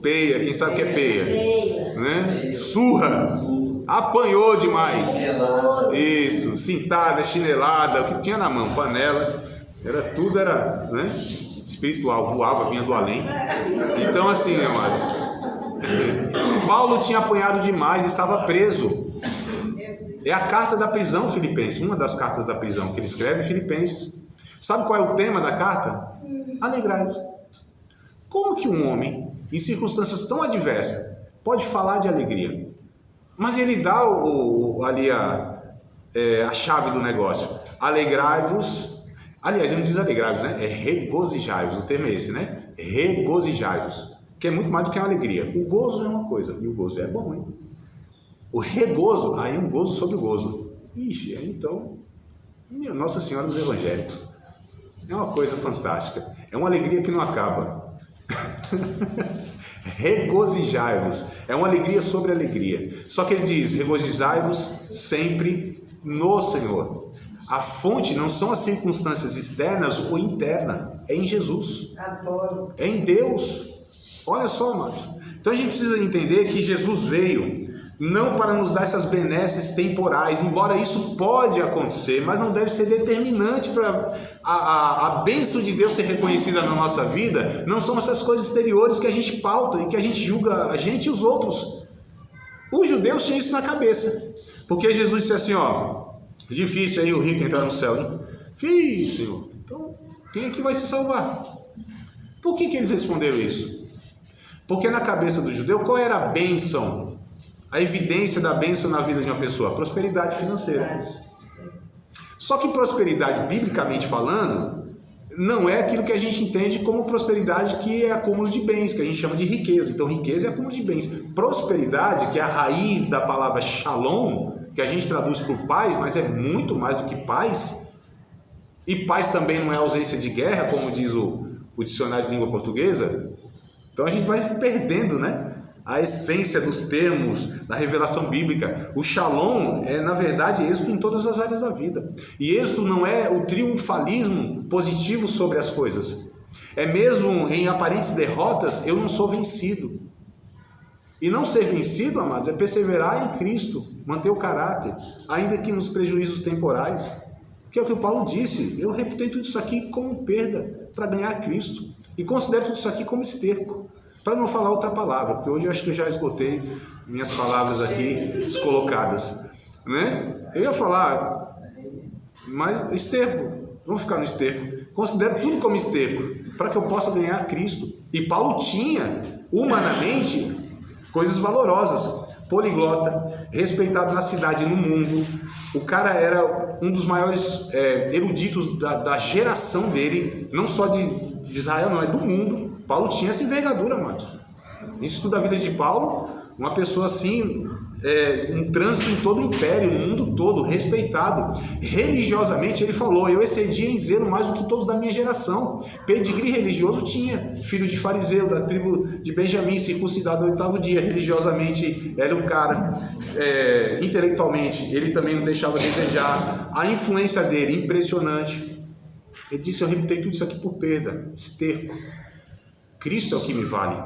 Peia, quem sabe o que é peia? Né? Surra. apanhou demais. Isso, cintada, chinelada, o que tinha na mão, panela, tudo era, né, espiritual, voava, vinha do além. Então assim, amados, Paulo tinha apanhado demais, estava preso. É a carta da prisão, Filipenses, uma das cartas da prisão que ele escreve em Filipenses. Sabe qual é o tema da carta? Alegrai-vos. Como que um homem, em circunstâncias tão adversas, pode falar de alegria? Mas ele dá ali a chave do negócio. Alegrai-vos. Aliás, ele não diz alegrai-vos, né? É regozijai-vos. O termo é esse, né? Regozijai-vos. Que é muito mais do que uma alegria. O gozo é uma coisa, e o gozo é bom, hein? O regozo, aí é um gozo sobre o gozo. Ixi, então, minha Nossa Senhora dos Evangélicos. É uma coisa fantástica. É uma alegria que não acaba. Regozijai-vos. É uma alegria sobre alegria. Só que ele diz, regozijai-vos sempre no Senhor. A fonte não são as circunstâncias externas ou internas. É em Jesus. Adoro. É em Deus. Olha só, amados. Então a gente precisa entender que Jesus veio não para nos dar essas benesses temporais, embora isso pode acontecer, mas não deve ser determinante para a bênção de Deus ser reconhecida na nossa vida. Não são essas coisas exteriores que a gente pauta e que a gente julga a gente e os outros. Os judeus tinham isso na cabeça, porque Jesus disse assim, ó, difícil aí o rico entrar no céu, hein? Difícil, Senhor. Então, quem é que vai se salvar? Por que eles responderam isso? Porque na cabeça do judeu, qual era a bênção? A evidência da bênção na vida de uma pessoa? A prosperidade financeira. Só que prosperidade, biblicamente falando, não é aquilo que a gente entende como prosperidade, que é acúmulo de bens, que a gente chama de riqueza. Então, riqueza é acúmulo de bens. Prosperidade, que é a raiz da palavra shalom, que a gente traduz por paz, mas é muito mais do que paz. E paz também não é ausência de guerra, como diz o dicionário de língua portuguesa. Então, a gente vai perdendo, né, a essência dos termos da revelação bíblica. O shalom é, na verdade, êxito em todas as áreas da vida. E êxito não é o triunfalismo positivo sobre as coisas. É mesmo em aparentes derrotas, eu não sou vencido. E não ser vencido, amados, é perseverar em Cristo, manter o caráter, ainda que nos prejuízos temporais. Que é o que o Paulo disse, eu reputei tudo isso aqui como perda para ganhar Cristo. E considero tudo isso aqui como esterco. Para não falar outra palavra, porque hoje eu acho que eu já esgotei minhas palavras aqui descolocadas, né? Eu ia falar, mas esterco, vamos ficar no esterco. Considero tudo como esterco, para que eu possa ganhar Cristo. E Paulo tinha, humanamente, coisas valorosas. Poliglota, respeitado na cidade e no mundo. O cara era um dos maiores eruditos da geração dele, não só de Israel, não, é do mundo. Paulo tinha essa envergadura, mano. Isso estuda a vida de Paulo, uma pessoa assim, um trânsito em todo o império, no mundo todo, respeitado. Religiosamente, ele falou, eu excedia em zelo mais do que todos da minha geração. Pedigree religioso tinha, filho de fariseu, da tribo de Benjamim, circuncidado no 8º dia. Religiosamente, era um cara, intelectualmente, ele também não deixava a desejar. A influência dele, impressionante. Ele disse, eu reputei tudo isso aqui por perda, esterco. Cristo é o que me vale.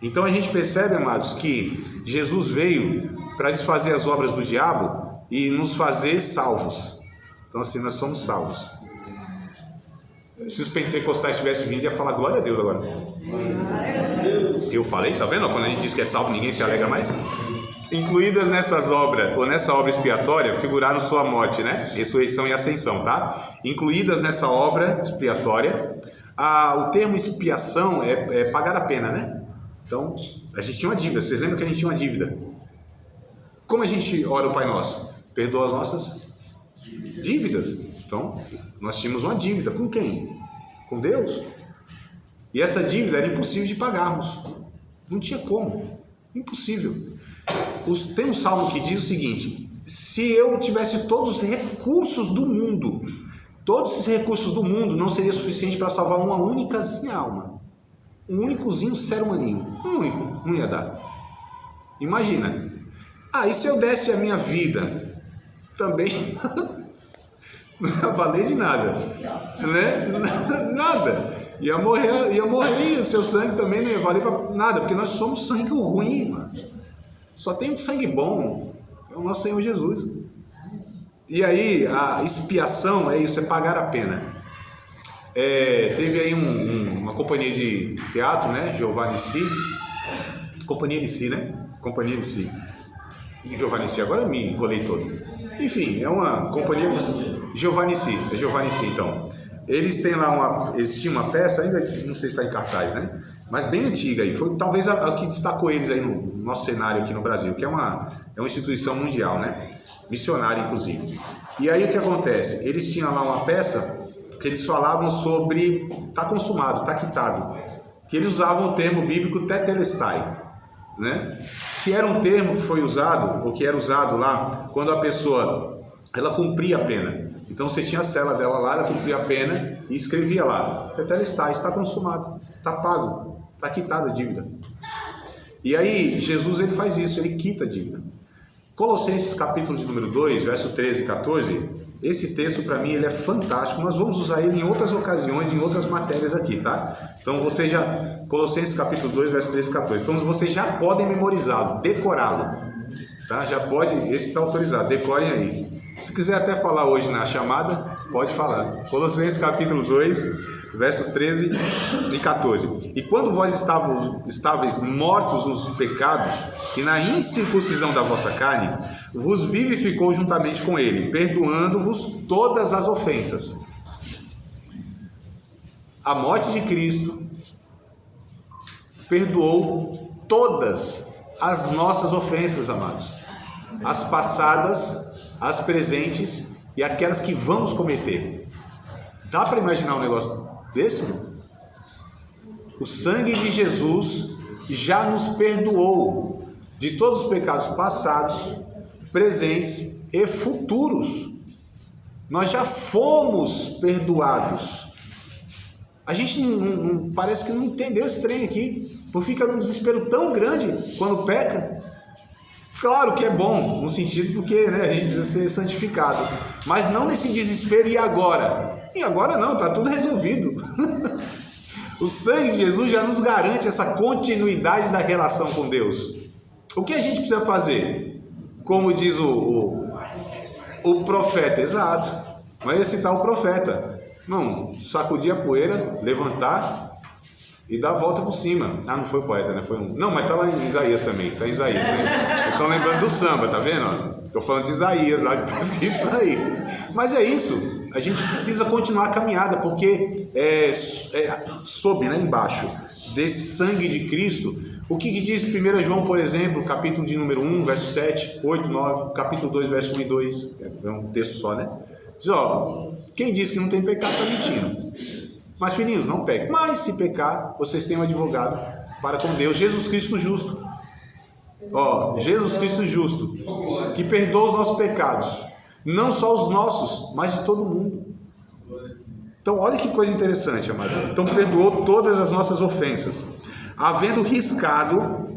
Então a gente percebe, amados, que Jesus veio para desfazer as obras do diabo e nos fazer salvos. Então assim, nós somos salvos. Se os pentecostais tivessem vindo, ia falar glória a Deus agora. Eu falei, tá vendo? Quando a gente diz que é salvo, ninguém se alegra mais. Incluídas nessas obras, ou nessa obra expiatória, figuraram sua morte, né? Ressurreição e ascensão, tá? Incluídas nessa obra expiatória, o termo expiação é pagar a pena, né? Então, a gente tinha uma dívida. Vocês lembram que a gente tinha uma dívida? Como a gente ora o Pai Nosso? Perdoa as nossas dívidas. Então, nós tínhamos uma dívida. Com quem? Com Deus. E essa dívida era impossível de pagarmos. Não tinha como. Impossível. Tem um salmo que diz o seguinte: se eu tivesse todos os recursos do mundo, todos esses recursos do mundo não seria suficiente para salvar uma únicazinha alma. Um únicozinho ser humaninho. Um único. Não ia dar. Imagina. E se eu desse a minha vida? Também não ia valer de nada. Né? Nada. Ia morrer, e o seu sangue também não ia valer para nada, porque nós somos sangue ruim, mano. Só tem um sangue bom. É o nosso Senhor Jesus. E aí, a expiação é isso, é pagar a pena. Teve aí uma companhia de teatro, né? Giovanni Si. Companhia de Si, né? Companhia de Si. Giovanni Si, agora me enrolei todo. Enfim, é uma companhia. Giovanni Si, é Giovanni Si, então. Eles têm lá eles tinham uma peça, ainda não sei se está em cartaz, né? Mas bem antiga aí. Foi talvez a que destacou eles aí no nosso cenário aqui no Brasil, que é uma instituição mundial, né? Missionária, inclusive. E aí o que acontece? Eles tinham lá uma peça que eles falavam sobre tá consumado, tá quitado. Que eles usavam o termo bíblico tetelestai, né? Que era um termo que foi usado, ou que era usado lá, quando a pessoa ela cumpria a pena. Então você tinha a cela dela lá, ela cumpria a pena e escrevia lá: tetelestai, está consumado, está pago, está quitada a dívida. E aí Jesus ele faz isso, ele quita a dívida. Colossenses capítulo de número 2, verso 13 e 14, esse texto para mim ele é fantástico, nós vamos usar ele em outras ocasiões, em outras matérias aqui, tá? Então você já, Colossenses capítulo 2, verso 13 e 14, então vocês já podem memorizá-lo, decorá-lo, tá? Já pode, esse está autorizado, decorem aí. Se quiser até falar hoje na chamada, pode falar. Colossenses capítulo 2, versos 13 e 14. E quando vós estáveis mortos nos pecados, e na incircuncisão da vossa carne, vos vivificou juntamente com ele, perdoando-vos todas as ofensas. A morte de Cristo perdoou todas as nossas ofensas, amados. As passadas, as presentes e aquelas que vamos cometer. Dá para imaginar um negócio desse? O sangue de Jesus já nos perdoou de todos os pecados passados, presentes e futuros. Nós já fomos perdoados. A gente não parece que não entendeu esse trem aqui, porque fica num desespero tão grande quando peca. Claro que é bom, no sentido porque, né, a gente precisa ser santificado, mas não nesse desespero e agora. E agora não, está tudo resolvido. O sangue de Jesus já nos garante essa continuidade da relação com Deus. O que a gente precisa fazer? Como diz o profeta, exato. Mas eu citar o profeta. Não, sacudir a poeira, levantar e dar a volta por cima. Ah, não foi o poeta, né? Foi um... Não, mas tá lá em Isaías também. Tá em Isaías, né? Vocês estão lembrando do samba, tá vendo? Estou falando de Isaías, lá que está escrito isso aí. Mas é isso. A gente precisa continuar a caminhada, porque sob, né, embaixo desse sangue de Cristo. O que diz 1 João, por exemplo, capítulo de número 1, verso 7, 8, 9, capítulo 2, verso 1 e 2, é um texto só, né? Diz, ó, quem diz que não tem pecado está mentindo. Mas, filhinhos, não pequem. Mas, se pecar, vocês têm um advogado para com Deus, Jesus Cristo justo. Ó, Jesus Cristo justo, que perdoa os nossos pecados. Não só os nossos, mas de todo mundo. Então, olha que coisa interessante, amado. Então, perdoou todas as nossas ofensas, havendo riscado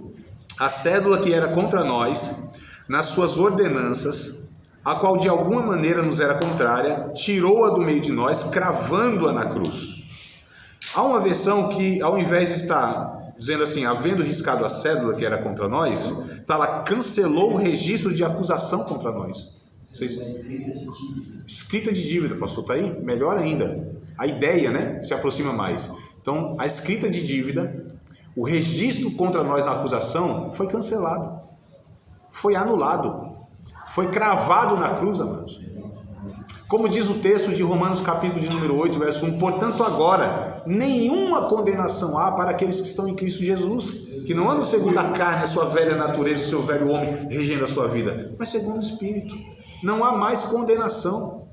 a cédula que era contra nós, nas suas ordenanças, a qual de alguma maneira nos era contrária, tirou-a do meio de nós, cravando-a na cruz. Há uma versão que, ao invés de estar dizendo assim, havendo riscado a cédula que era contra nós, está lá, cancelou o registro de acusação contra nós. Escrita de dívida, pastor, está aí? Melhor ainda. A ideia, né, se aproxima mais. Então, a escrita de dívida, o registro contra nós na acusação foi cancelado, foi anulado, foi cravado na cruz, amados. Como diz o texto de Romanos capítulo de número 8, verso 1, portanto agora, nenhuma condenação há para aqueles que estão em Cristo Jesus, que não andam segundo a carne, a sua velha natureza, o seu velho homem regendo a sua vida, mas segundo o Espírito. Não há mais condenação,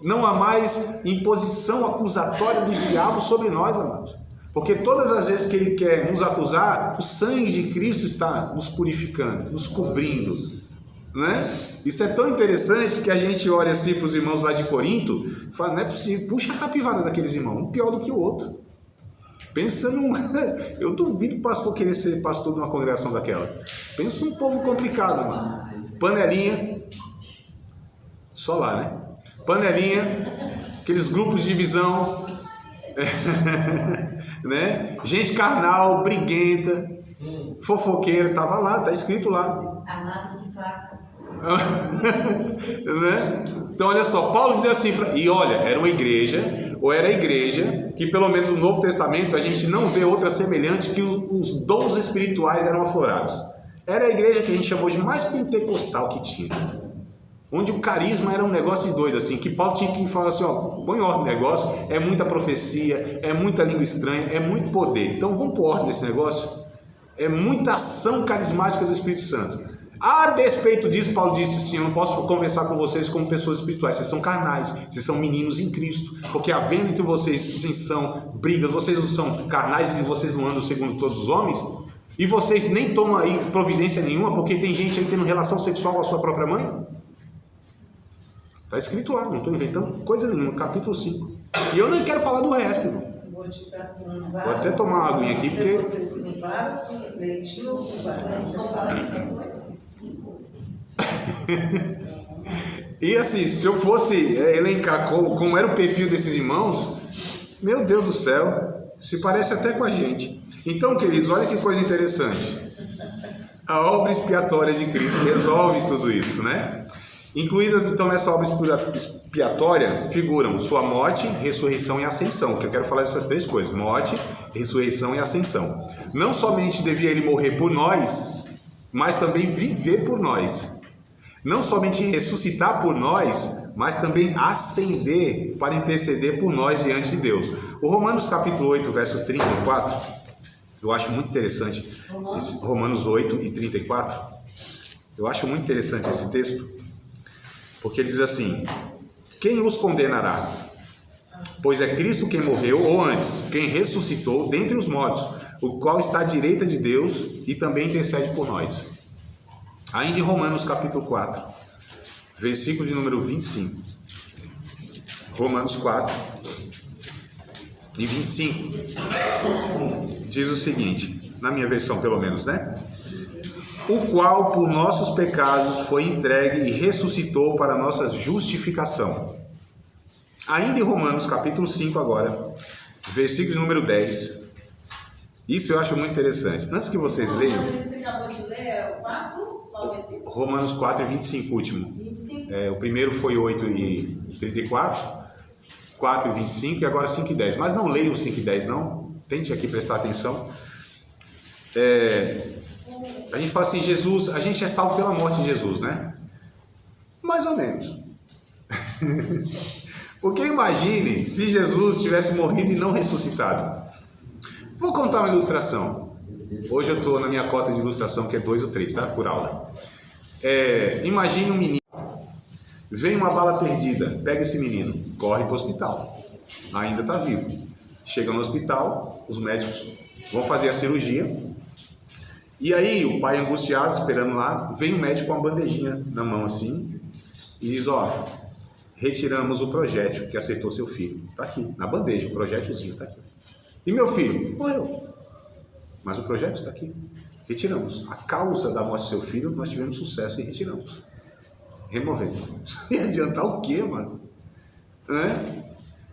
não há mais imposição acusatória do diabo sobre nós, amados. Porque todas as vezes que ele quer nos acusar, o sangue de Cristo está nos purificando, nos cobrindo, né? Isso é tão interessante que a gente olha assim para os irmãos lá de Corinto e fala, não é possível, puxa a capivara daqueles irmãos, um pior do que o outro. Pensa num... Eu duvido o pastor querer ser pastor de uma congregação daquela. Pensa num povo complicado, mano. Panelinha, só lá, né? Panelinha, aqueles grupos de divisão, né? Gente carnal, briguenta, fofoqueira, estava lá, está escrito lá. Amadas de facas. Né? Então olha só, Paulo diz assim, e olha, era uma igreja, ou era a igreja, que pelo menos no Novo Testamento a gente não vê outra semelhante, que os dons espirituais eram aflorados. Era a igreja que a gente chamou de mais pentecostal que tinha, onde o carisma era um negócio doido, assim, que Paulo tinha que falar assim, ó, põe em ordem o negócio, é muita profecia, é muita língua estranha, é muito poder, então vamos pôr ordem nesse negócio, é muita ação carismática do Espírito Santo. A despeito disso, Paulo disse assim, eu não posso conversar com vocês como pessoas espirituais, vocês são carnais, vocês são meninos em Cristo, porque havendo entre vocês dissensão, brigas, vocês não são carnais e vocês não andam segundo todos os homens, e vocês nem tomam aí providência nenhuma, porque tem gente aí tendo relação sexual com a sua própria mãe. Está escrito lá, não estou inventando coisa nenhuma, capítulo 5. E eu nem quero falar do resto, irmão. Vou te dar com Vou até tomar uma aguinha aqui, porque... Vocês com vara, com leitinho ou com vara? E assim, se eu fosse elencar como era o perfil desses irmãos, meu Deus do céu, se parece até com a gente. Então, queridos, olha que coisa interessante. A obra expiatória de Cristo resolve tudo isso, né? Incluídas então nessa obra expiatória figuram sua morte, ressurreição e ascensão, que eu quero falar dessas três coisas: morte, ressurreição e ascensão. Não somente devia ele morrer por nós, mas também viver por nós. Não somente ressuscitar por nós, mas também ascender para interceder por nós diante de Deus. O Romanos capítulo 8, verso 34, eu acho muito interessante. Romanos 8 e 34. Eu acho muito interessante esse texto, porque diz assim: quem os condenará? Pois é Cristo quem morreu, ou antes, quem ressuscitou dentre os mortos, o qual está à direita de Deus e também intercede por nós. Ainda em Romanos capítulo 4, versículo de número 25. Romanos 4 e 25. Diz o seguinte, na minha versão pelo menos, né? O qual por nossos pecados foi entregue e ressuscitou para a nossa justificação. Ainda em Romanos capítulo 5 agora, versículo de número 10. Isso eu acho muito interessante. Antes que vocês leiam... Você acabou de ler o 4? Romanos 4 e 25, último. 25. O primeiro foi 8 e 34, 4 e 25 e agora 5 e 10. Mas não leiam 5 e 10 não, tente aqui prestar atenção. A gente fala assim, Jesus, a gente é salvo pela morte de Jesus, né? Mais ou menos. Porque imagine se Jesus tivesse morrido e não ressuscitado. Vou contar uma ilustração. Hoje eu estou na minha cota de ilustração, que é 2 ou 3, tá? Por aula. Imagine um menino. Vem uma bala perdida, pega esse menino, corre para o hospital. Ainda está vivo. Chega no hospital, os médicos vão fazer a cirurgia. E aí o pai angustiado, esperando lá, vem o médico com uma bandejinha na mão assim e diz, ó, retiramos o projétil que acertou seu filho. Está aqui, na bandeja, o projétilzinho está aqui. E meu filho? Morreu. Mas o projétil está aqui. Retiramos. A causa da morte do seu filho, nós tivemos sucesso e retiramos. Removemos. Isso ia adiantar o quê, mano?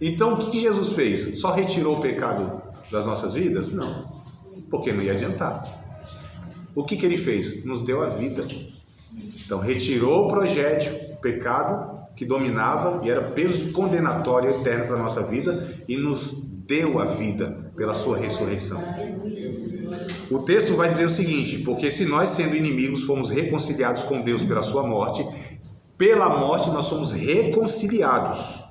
Então, o que Jesus fez? Só retirou o pecado das nossas vidas? Não. Porque não ia adiantar. O que ele fez? Nos deu a vida. Então, retirou o projétil, o pecado que dominava e era peso condenatório eterno para a nossa vida e nos deu a vida pela sua ressurreição. O texto vai dizer o seguinte: porque se nós, sendo inimigos, fomos reconciliados com Deus pela sua morte, pela morte nós somos reconciliados.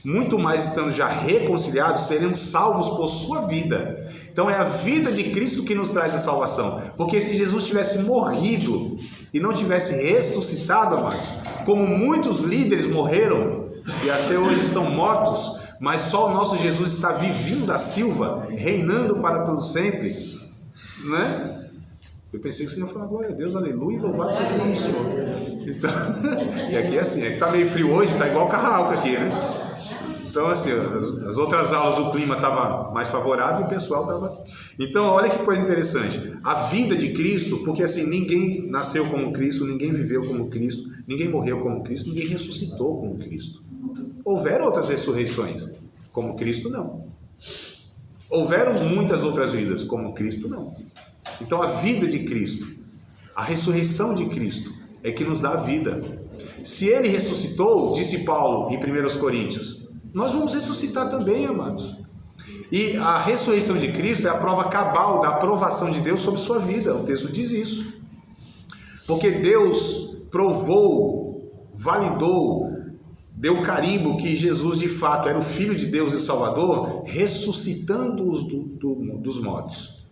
Muito mais estando já reconciliados, seremos salvos por sua vida. Então é a vida de Cristo que nos traz a salvação. Porque se Jesus tivesse morrido e não tivesse ressuscitado, amados, como muitos líderes morreram e até hoje estão mortos, mas só o nosso Jesus está vivinho da Silva, reinando para todo sempre, né? Eu pensei que você ia falar glória a Deus, aleluia, louvado seja o nome do Senhor. Então, e aqui é assim, é que está meio frio hoje, está igual carro aqui, né? Então, assim, as outras aulas o clima estava mais favorável e o pessoal estava... Então, olha que coisa interessante. A vida de Cristo, porque assim, ninguém nasceu como Cristo, ninguém viveu como Cristo, ninguém morreu como Cristo, ninguém ressuscitou como Cristo. Houveram outras ressurreições, como Cristo não. Houveram muitas outras vidas, como Cristo não. Então a vida de Cristo, a ressurreição de Cristo, é que nos dá a vida. Se ele ressuscitou, disse Paulo em 1 Coríntios, nós vamos ressuscitar também, amados. E a ressurreição de Cristo é a prova cabal da aprovação de Deus sobre sua vida. O texto diz isso. Porque Deus provou, validou, deu carimbo que Jesus de fato era o Filho de Deus e Salvador, ressuscitando-os dos mortos.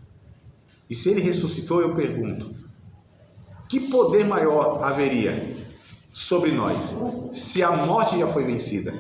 E se ele ressuscitou, eu pergunto, que poder maior haveria sobre nós, se a morte já foi vencida?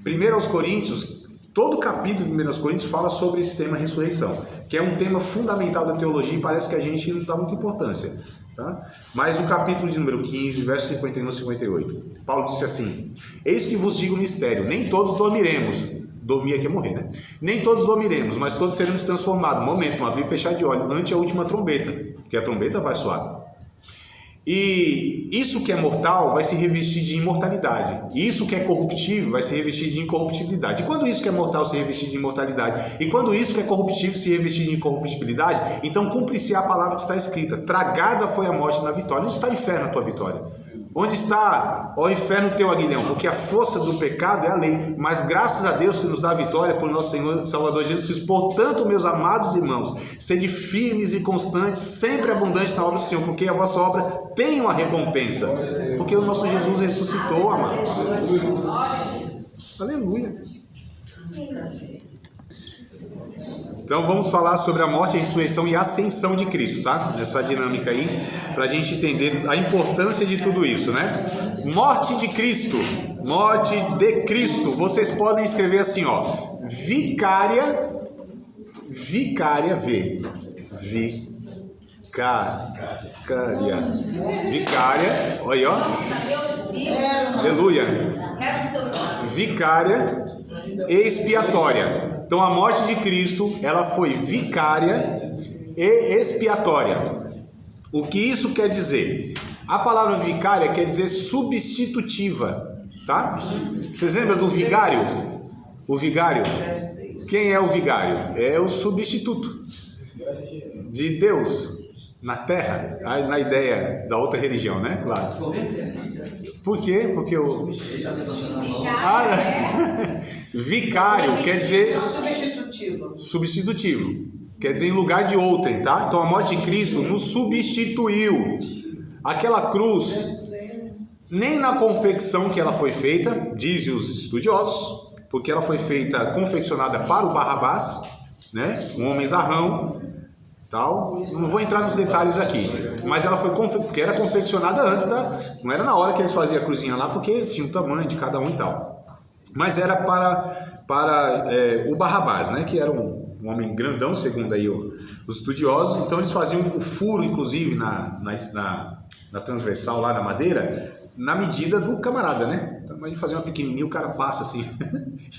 1 Coríntios, todo o capítulo de 1 Coríntios fala sobre esse tema ressurreição, que é um tema fundamental da teologia e parece que a gente não dá muita importância. Tá? Mas no capítulo de número 15, versos 51 e 58, Paulo disse assim: eis que vos digo um mistério, nem todos dormiremos. Dormir aqui é morrer, né? Nem todos dormiremos, mas todos seremos transformados. Momento, um abrir e fechar de olho, ante a última trombeta, porque a trombeta vai soar. E isso que é mortal vai se revestir de imortalidade. E isso que é corruptível vai se revestir de incorruptibilidade. E quando isso que é mortal se revestir de imortalidade, e quando isso que é corruptível se revestir de incorruptibilidade, então cumpre-se a palavra que está escrita: tragada foi a morte na vitória. Onde está o inferno, a tua vitória? Onde está, ó inferno, teu aguilhão? Porque a força do pecado é a lei, mas graças a Deus que nos dá a vitória por nosso Senhor e Salvador Jesus Cristo. Portanto, meus amados irmãos, sede firmes e constantes, sempre abundantes na obra do Senhor, porque a vossa obra tem uma recompensa, porque o nosso Jesus ressuscitou, amados. Aleluia. Então vamos falar sobre a morte, a ressurreição e a ascensão de Cristo, tá? Essa dinâmica aí, para a gente entender a importância de tudo isso, né? Morte de Cristo, morte de Cristo. Vocês podem escrever assim, ó, vicária, olha, ó, aleluia, vicária expiatória. Então a morte de Cristo, ela foi vicária e expiatória. O que isso quer dizer? A palavra vicária quer dizer substitutiva, tá? Vocês lembram do vigário? O vigário? Quem é o vigário? É o substituto de Deus na terra, na ideia da outra religião, né? Claro. Por quê? Porque o vicário quer dizer substitutivo, quer dizer em lugar de outrem, tá? Então a morte de Cristo nos substituiu. Aquela cruz, nem na confecção que ela foi feita, dizem os estudiosos, porque ela foi feita, confeccionada para o Barrabás, né? Um homem zarrão, tal. Não vou entrar nos detalhes aqui, mas ela foi porque era confeccionada antes não era na hora que eles faziam a cruzinha lá, porque tinha o tamanho de cada um e tal. Mas era para o Barrabás, né? Que era um homem grandão, segundo aí os estudiosos. Então eles faziam o furo, inclusive, na transversal lá na madeira, na medida do camarada, né? Então, a gente fazia uma pequenininha, o cara passa assim,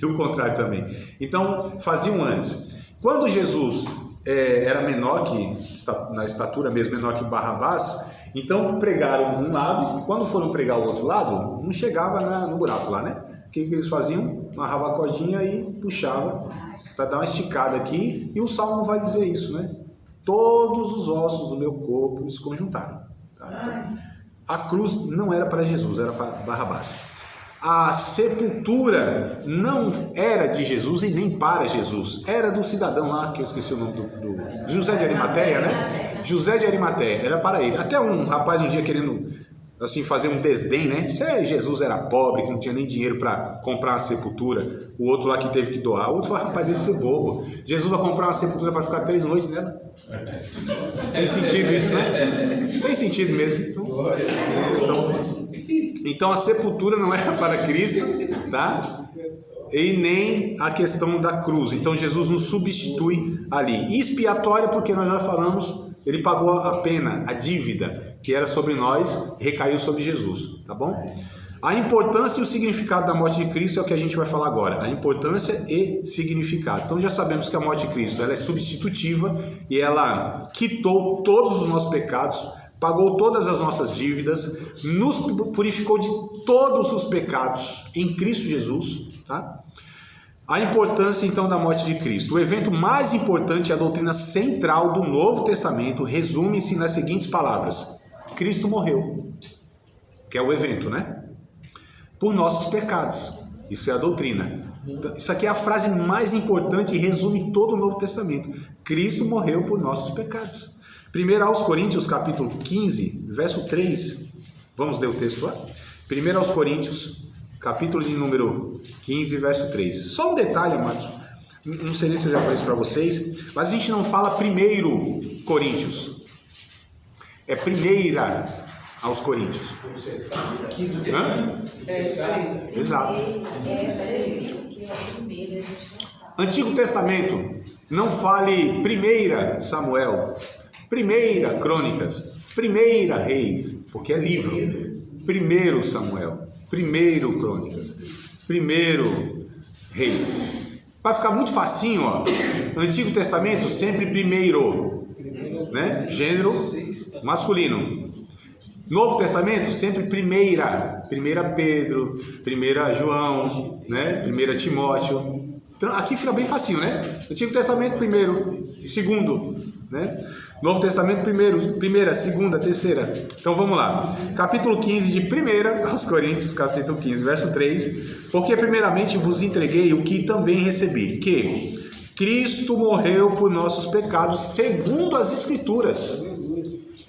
e o contrário também. Então faziam antes. Quando Jesus era menor na estatura mesmo, menor que Barrabás, então pregaram um lado, e quando foram pregar o outro lado, não chegava no buraco lá, né? O que eles faziam? Amarrava a cordinha e puxava para dar uma esticada aqui, e o Salmo vai dizer isso, né? Todos os ossos do meu corpo se conjuntaram. Tá? Então, a cruz não era para Jesus, era para Barrabás. A sepultura não era de Jesus e nem para Jesus, era do cidadão lá, que eu esqueci o nome do José de Arimateia, né? José de Arimateia, era para ele. Até um rapaz um dia querendo assim fazer um desdém, né? Se Jesus era pobre, que não tinha nem dinheiro para comprar uma sepultura, o outro lá que teve que doar, o outro falou: rapaz, desse ser bobo, Jesus vai comprar uma sepultura para ficar 3 noites nela? Tem sentido isso, né? Tem sentido mesmo. Então a sepultura não era para Cristo, tá? E nem a questão da cruz. Então Jesus nos substitui ali. Expiatória, porque nós já falamos, ele pagou a pena, a dívida que era sobre nós, recaiu sobre Jesus, tá bom? A importância e o significado da morte de Cristo é o que a gente vai falar agora. A importância e significado. Então já sabemos que a morte de Cristo, ela é substitutiva e ela quitou todos os nossos pecados, pagou todas as nossas dívidas, nos purificou de todos os pecados em Cristo Jesus, tá? A importância então da morte de Cristo. O evento mais importante, a doutrina central do Novo Testamento, resume-se nas seguintes palavras: Cristo morreu. que é o evento, né? Por nossos pecados. Isso é a doutrina. Então, isso aqui é a frase mais importante e resume todo o Novo Testamento. Cristo morreu por nossos pecados. 1 aos Coríntios, capítulo 15, verso 3. Vamos ler o texto lá? 1 aos Coríntios, capítulo de número 15, verso 3. Só um detalhe, amados. Não sei nem se eu já falei isso para vocês, mas a gente não fala 1 Coríntios. É 1 aos Coríntios. Hã? É isso aí. Exato. Antigo Testamento, não fale 1 Samuel, 1 Crônicas, 1 Reis, porque é livro. 1 Samuel, 1 Crônicas, 1 Reis. Vai ficar muito facinho, ó. Antigo Testamento, sempre primeiro, né? Gênero masculino. Novo Testamento, sempre primeira. 1 Pedro, 1 João, né? 1 Timóteo. Então, aqui fica bem facinho, né? Antigo Testamento, primeiro e segundo, né? Novo Testamento, primeira, segunda, terceira. Então vamos lá. Capítulo 15 de 1 aos Coríntios, capítulo 15, verso 3. Porque primeiramente vos entreguei o que também recebi, que Cristo morreu por nossos pecados, segundo as Escrituras.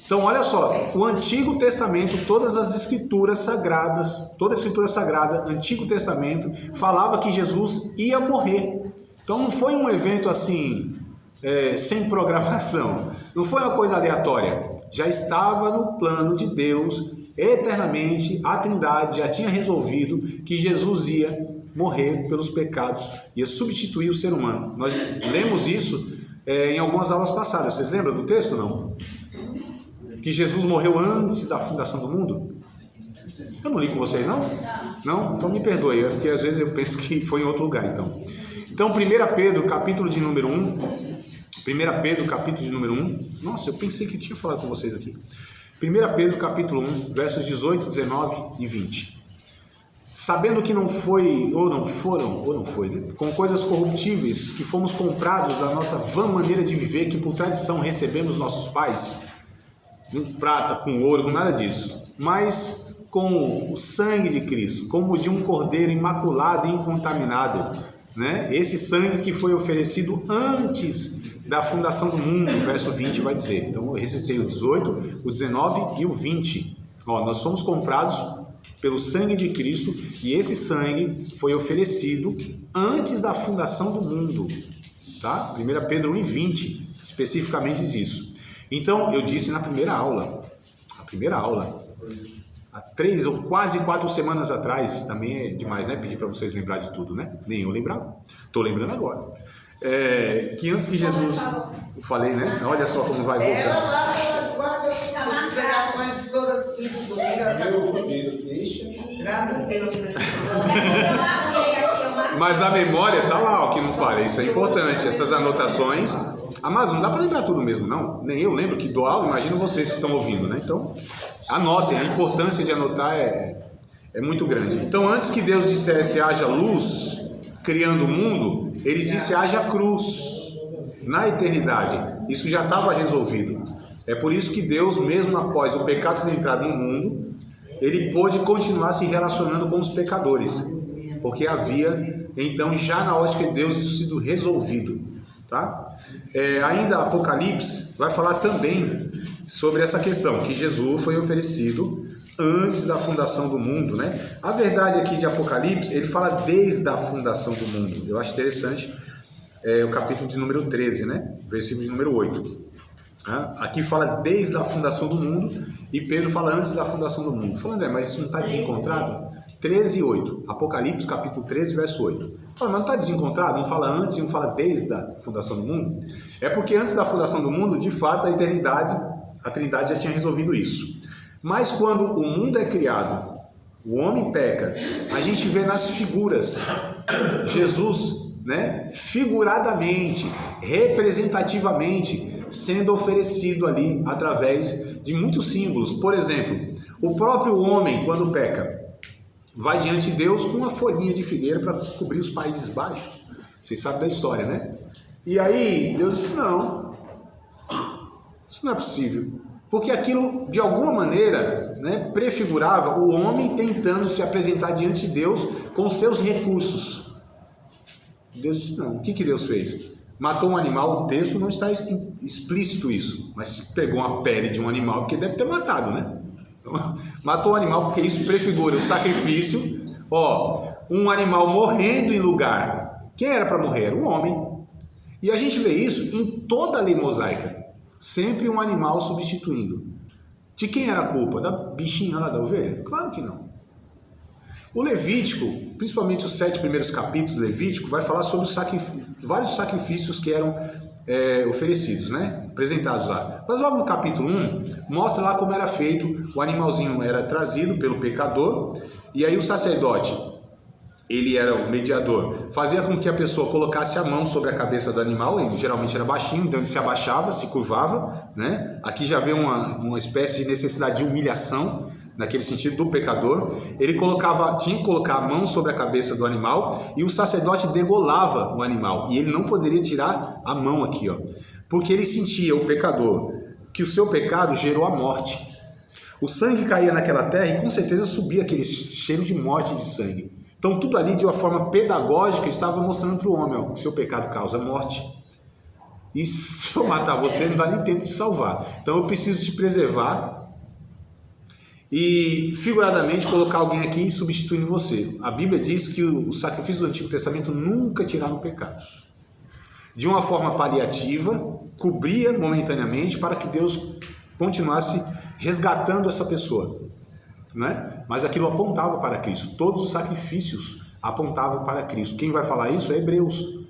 Então, olha só, o Antigo Testamento, todas as Escrituras sagradas, toda a Escritura sagrada, Antigo Testamento, falava que Jesus ia morrer. Então, não foi um evento assim, sem programação, não foi uma coisa aleatória. Já estava no plano de Deus, eternamente, a Trindade já tinha resolvido que Jesus ia morrer pelos pecados, ia substituir o ser humano. Nós lemos isso em algumas aulas passadas. Vocês lembram do texto, não? Que Jesus morreu antes da fundação do mundo? Eu não li com vocês, não? Não? Então me perdoe, porque às vezes eu penso que foi em outro lugar, então. Então, 1 Pedro, capítulo de número 1. 1 Pedro, capítulo de número 1. Nossa, eu pensei que tinha falado com vocês aqui. 1 Pedro, capítulo 1, versos 18, 19 e 20. Sabendo que não foi, né? Com coisas corruptíveis, que fomos comprados da nossa vã maneira de viver, que por tradição recebemos dos nossos pais, com prata, com ouro, com nada disso, mas com o sangue de Cristo, como de um cordeiro imaculado e incontaminado, né? Esse sangue que foi oferecido antes da fundação do mundo, o verso 20 vai dizer. Então eu recitei o 18, o 19 e o 20. Ó, nós fomos comprados pelo sangue de Cristo e esse sangue foi oferecido antes da fundação do mundo, tá? 1 Pedro 1,20 especificamente diz isso. Então, eu disse na primeira aula, há 3 ou quase 4 semanas atrás, também é demais, né? Pedir para vocês lembrar de tudo, né? Nem eu lembrava, estou lembrando agora. Que antes que Jesus, eu falei, né? Olha só como vai voltar. Ela lá guarda as pregações todas quintas, graças a Deus. Mas a memória está lá, o que não falha, isso é importante, essas anotações. Amados, não dá para lembrar tudo mesmo, não. Nem eu lembro que dou aula, imagino vocês que estão ouvindo, né? Então, anotem, a importância de anotar é muito grande. Então, antes que Deus dissesse haja luz, criando o mundo, ele disse haja cruz, na eternidade. Isso já estava resolvido. É por isso que Deus, mesmo após o pecado ter entrado no mundo, ele pôde continuar se relacionando com os pecadores, porque havia, então, já na ótica de Deus, isso sido resolvido, tá? Ainda Apocalipse vai falar também sobre essa questão, que Jesus foi oferecido antes da fundação do mundo, né? A verdade aqui de Apocalipse, ele fala desde a fundação do mundo. Eu acho interessante o capítulo de número 13, né? Versículo de número 8. Aqui fala desde a fundação do mundo e Pedro fala antes da fundação do mundo. Falando, mas isso não está desencontrado? 13 e 8. Apocalipse, capítulo 13, verso 8. Mas não está desencontrado? Não fala antes e não fala desde a fundação do mundo? É porque antes da fundação do mundo, de fato, a Trindade já tinha resolvido isso. Mas quando o mundo é criado, o homem peca, a gente vê nas figuras Jesus, né, figuradamente, representativamente, sendo oferecido ali através de muitos símbolos. Por exemplo, o próprio homem, quando peca, vai diante de Deus com uma folhinha de figueira para cobrir os Países Baixos. Vocês sabem da história, né? E aí Deus disse, não, isso não é possível. Porque aquilo, de alguma maneira, né, prefigurava o homem tentando se apresentar diante de Deus com seus recursos. Deus disse, não. O que Deus fez? Matou um animal, o texto não está explícito isso, mas pegou uma pele de um animal, porque deve ter matado, né? Matou o animal porque isso prefigura o sacrifício. Ó, um animal morrendo em lugar. Quem era para morrer? Era o homem. E a gente vê isso em toda a lei mosaica. Sempre um animal substituindo. De quem era a culpa? Da bichinha lá da ovelha? Claro que não. O Levítico, principalmente os 7 primeiros capítulos do Levítico, vai falar sobre vários sacrifícios que eram oferecidos, né? Apresentados lá. Mas logo no capítulo 1, mostra lá como era feito. O animalzinho era trazido pelo pecador, e aí o sacerdote, ele era o mediador, fazia com que a pessoa colocasse a mão sobre a cabeça do animal. Ele geralmente era baixinho, então ele se abaixava, se curvava, né? Aqui já vê uma espécie de necessidade de humilhação, naquele sentido do pecador. Ele tinha que colocar a mão sobre a cabeça do animal, e o sacerdote degolava o animal, e ele não poderia tirar a mão aqui, ó, porque ele sentia, o pecador, que o seu pecado gerou a morte. O sangue caía naquela terra e com certeza subia aquele cheiro de morte de sangue. Então tudo ali, de uma forma pedagógica, estava mostrando para o homem, ó, que seu pecado causa morte, e se eu matar você não dá nem tempo de salvar, então eu preciso te preservar e figuradamente colocar alguém aqui substituindo você. A Bíblia diz que os sacrifícios do Antigo Testamento nunca tiraram pecados. De uma forma paliativa, cobria momentaneamente para que Deus continuasse resgatando essa pessoa, né? Mas aquilo apontava para Cristo. Todos os sacrifícios apontavam para Cristo. Quem vai falar isso é Hebreus.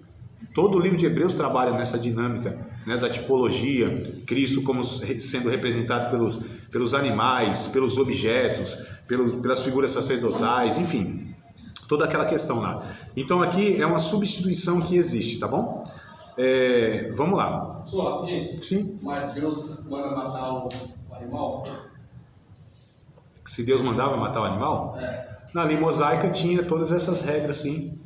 Todo o livro de Hebreus trabalha nessa dinâmica, né, da tipologia, Cristo como sendo representado pelos animais, pelos objetos, pelas figuras sacerdotais, enfim, toda aquela questão lá. Então aqui é uma substituição que existe, tá bom? Vamos lá. Só, aqui. Sim. Mas Deus manda matar o animal? Se Deus mandava matar o animal? Na lei mosaica tinha todas essas regras, sim.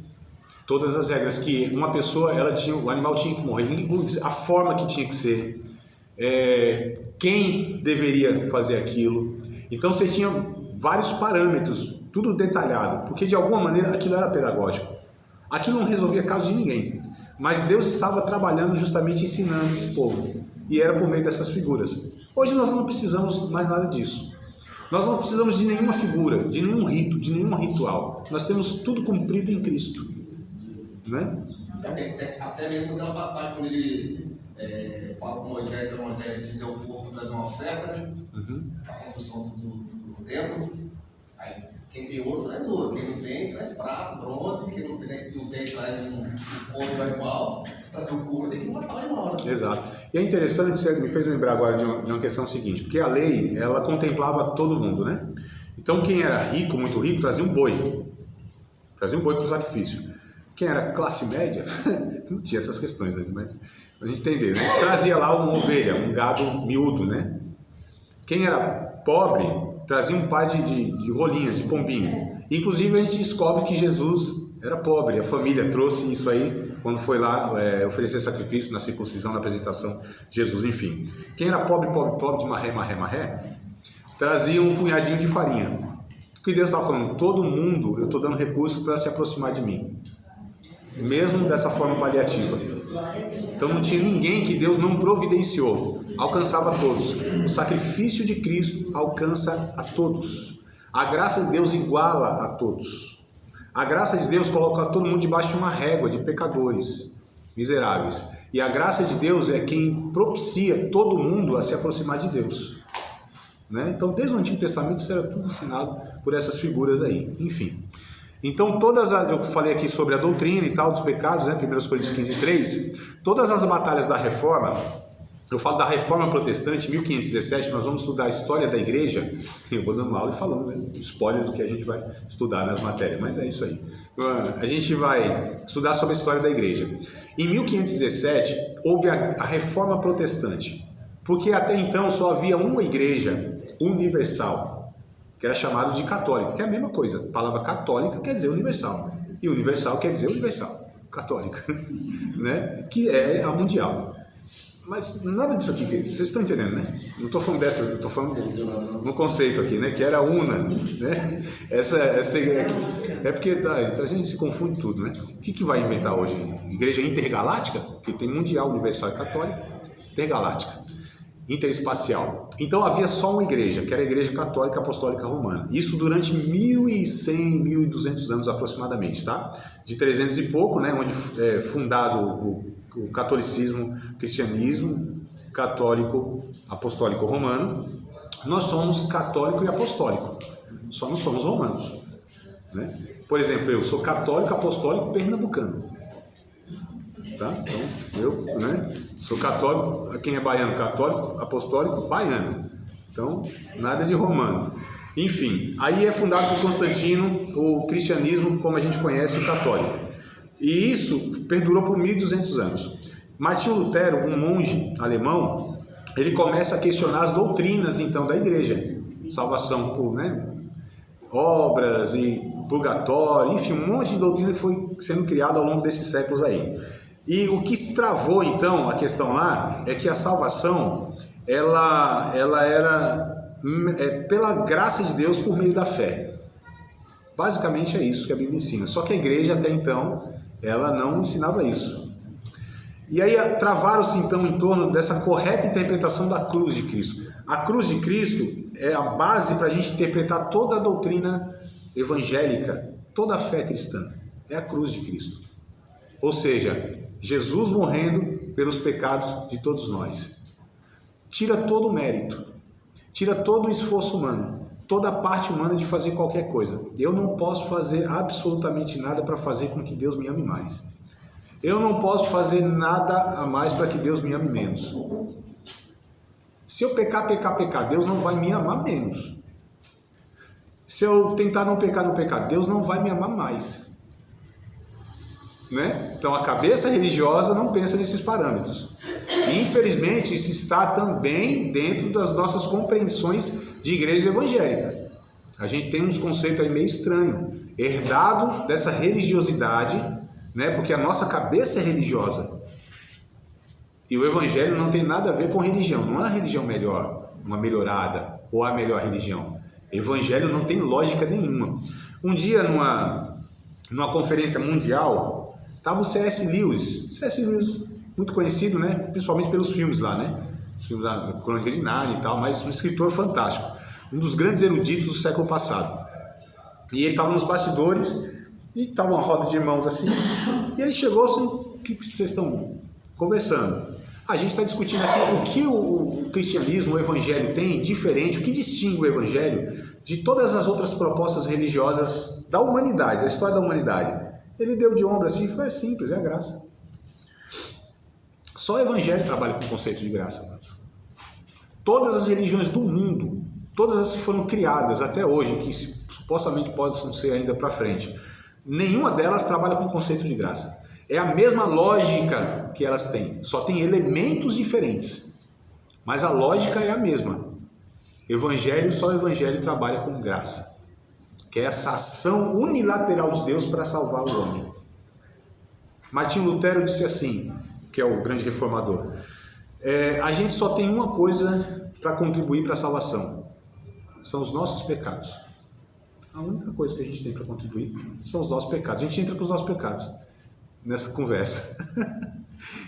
Todas as regras que uma pessoa, o animal tinha que morrer, a forma que tinha que ser, quem deveria fazer aquilo. Então você tinha vários parâmetros, tudo detalhado, porque de alguma maneira aquilo era pedagógico. Aquilo não resolvia caso de ninguém, mas Deus estava trabalhando justamente ensinando esse povo, e era por meio dessas figuras. Hoje nós não precisamos mais nada disso. Nós não precisamos de nenhuma figura, de nenhum rito, de nenhum ritual. Nós temos tudo cumprido em Cristo. Né? Até mesmo aquela passagem quando ele fala com Moisés, para Moisés dizer ao povo trazer uma oferta, né? A construção do templo. Aí quem tem ouro traz ouro, quem não tem traz prata, bronze, quem não tem traz um couro do animal. Trazer o couro tem que matar o animal, né? Exato. E é interessante, você me fez lembrar agora de uma questão seguinte, porque a lei, ela contemplava todo mundo, né? Então quem era rico, muito rico, trazia um boi para o sacrifício. Quem era classe média, não tinha essas questões, né? Mas a gente entender, né? Trazia lá uma ovelha, um gado miúdo, né? Quem era pobre, trazia um par de rolinhas, de pombinho. Inclusive a gente descobre que Jesus era pobre, a família trouxe isso aí quando foi lá oferecer sacrifício na circuncisão, na apresentação de Jesus, enfim. Quem era pobre de marré, trazia um punhadinho de farinha. O que Deus estava falando? Todo mundo, eu estou dando recurso para se aproximar de mim. Mesmo dessa forma paliativa. Então não tinha ninguém que Deus não providenciou. Alcançava a todos. O sacrifício de Cristo alcança a todos. A graça de Deus iguala a todos. A graça de Deus coloca todo mundo debaixo de uma régua de pecadores miseráveis. E a graça de Deus é quem propicia todo mundo a se aproximar de Deus. Né? Então desde o Antigo Testamento isso era tudo ensinado por essas figuras aí. Enfim. Então, eu falei aqui sobre a doutrina e tal, dos pecados, né? 1 Coríntios 15:3, todas as batalhas da reforma, eu falo da reforma protestante, 1517, nós vamos estudar a história da igreja, eu vou dando aula e falando, né? Spoiler do que a gente vai estudar nas matérias, mas é isso aí. A gente vai estudar sobre a história da igreja. Em 1517, houve a reforma protestante, porque até então só havia uma igreja universal, que era chamado de católica, que é a mesma coisa. A palavra católica quer dizer universal, e universal quer dizer universal, católica, né? Que é a mundial. Mas nada disso aqui, vocês estão entendendo, né? Não estou falando dessas, estou falando no conceito aqui, né? Que era una, né? Essa é porque a gente se confunde tudo, né? O que vai inventar hoje? Igreja intergaláctica, que tem mundial, universal e católica, intergaláctica, interespacial. Então havia só uma igreja, que era a Igreja Católica Apostólica Romana. Isso durante 1100, 1200 anos aproximadamente, tá? De 300 e pouco, né? Onde é fundado o catolicismo, o cristianismo católico apostólico romano. Nós somos católico e apostólico, só não somos romanos, né? Por exemplo, eu sou católico apostólico pernambucano, tá? Então eu, né, sou católico, quem é baiano, católico apostólico baiano, então nada de romano. Enfim, aí é fundado por Constantino o cristianismo como a gente conhece o católico. E isso perdurou por 1200 anos. Martinho Lutero, um monge alemão, ele começa a questionar as doutrinas, então, da igreja. Salvação por, né, obras e purgatório, enfim, um monte de doutrina que foi sendo criada ao longo desses séculos aí. E o que se travou, então, a questão lá, é que a salvação, ela era pela graça de Deus por meio da fé. Basicamente é isso que a Bíblia ensina. Só que a igreja, até então, ela não ensinava isso. E aí travaram-se então em torno dessa correta interpretação da cruz de Cristo. A cruz de Cristo é a base para a gente interpretar toda a doutrina evangélica, toda a fé cristã. É a cruz de Cristo. Ou seja, Jesus morrendo pelos pecados de todos nós. Tira todo o mérito, tira todo o esforço humano, toda a parte humana de fazer qualquer coisa. Eu não posso fazer absolutamente nada para fazer com que Deus me ame mais. Eu não posso fazer nada a mais para que Deus me ame menos. Se eu pecar, Deus não vai me amar menos. Se eu tentar não pecar, Deus não vai me amar mais. Né? Então a cabeça religiosa não pensa nesses parâmetros. E, infelizmente, isso está também dentro das nossas compreensões de igreja evangélica. A gente tem uns conceitos aí meio estranhos, herdado dessa religiosidade, né? Porque a nossa cabeça é religiosa. E o evangelho não tem nada a ver com religião. Não é uma religião melhor, uma melhorada, ou a melhor religião. Evangelho não tem lógica nenhuma. Um dia, numa conferência mundial, estava o C.S. Lewis. C.S. Lewis, muito conhecido, né? Principalmente pelos filmes lá, né? Filme da Crônica de Nárnia e tal, mas um escritor fantástico. Um dos grandes eruditos do século passado. E ele estava nos bastidores, e estava uma roda de irmãos assim, e ele chegou assim: o que vocês estão conversando? A gente está discutindo aqui o que o cristianismo, o evangelho tem diferente, o que distingue o evangelho de todas as outras propostas religiosas da humanidade, da história da humanidade. Ele deu de ombro assim e falou: é simples, é a graça. Só o evangelho trabalha com o conceito de graça, amados. Todas as religiões do mundo, todas as que foram criadas até hoje, que supostamente possam ser ainda para frente, nenhuma delas trabalha com o conceito de graça. É a mesma lógica que elas têm, só tem elementos diferentes, mas a lógica é a mesma. Evangelho, só o evangelho trabalha com graça, que é essa ação unilateral de Deus para salvar o homem. Martinho Lutero disse assim, que é o grande reformador: a gente só tem uma coisa para contribuir para a salvação, são os nossos pecados. A única coisa que a gente tem para contribuir são os nossos pecados. A gente entra com os nossos pecados nessa conversa.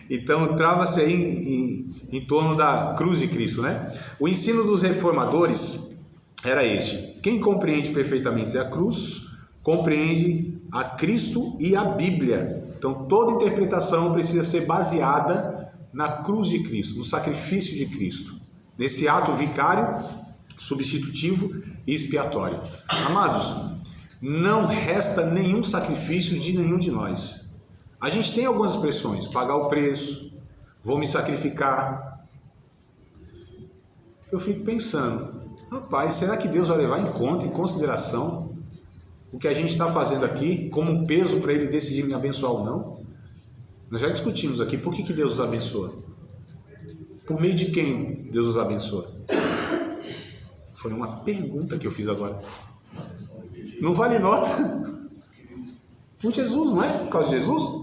Então, trava-se aí em torno da cruz de Cristo, né? O ensino dos reformadores era este: quem compreende perfeitamente a cruz, compreende a Cristo e a Bíblia. Então, toda interpretação precisa ser baseada na cruz de Cristo, no sacrifício de Cristo, nesse ato vicário, substitutivo e expiatório. Amados, não resta nenhum sacrifício de nenhum de nós. A gente tem algumas expressões: pagar o preço, vou me sacrificar. Eu fico pensando, rapaz, será que Deus vai levar em conta, em consideração, o que a gente está fazendo aqui como um peso para Ele decidir me abençoar ou não? Nós já discutimos aqui, por que Deus nos abençoa? Por meio de quem Deus nos abençoa? Foi uma pergunta que eu fiz agora. Não vale nota. Por Jesus, não é? Por causa de Jesus?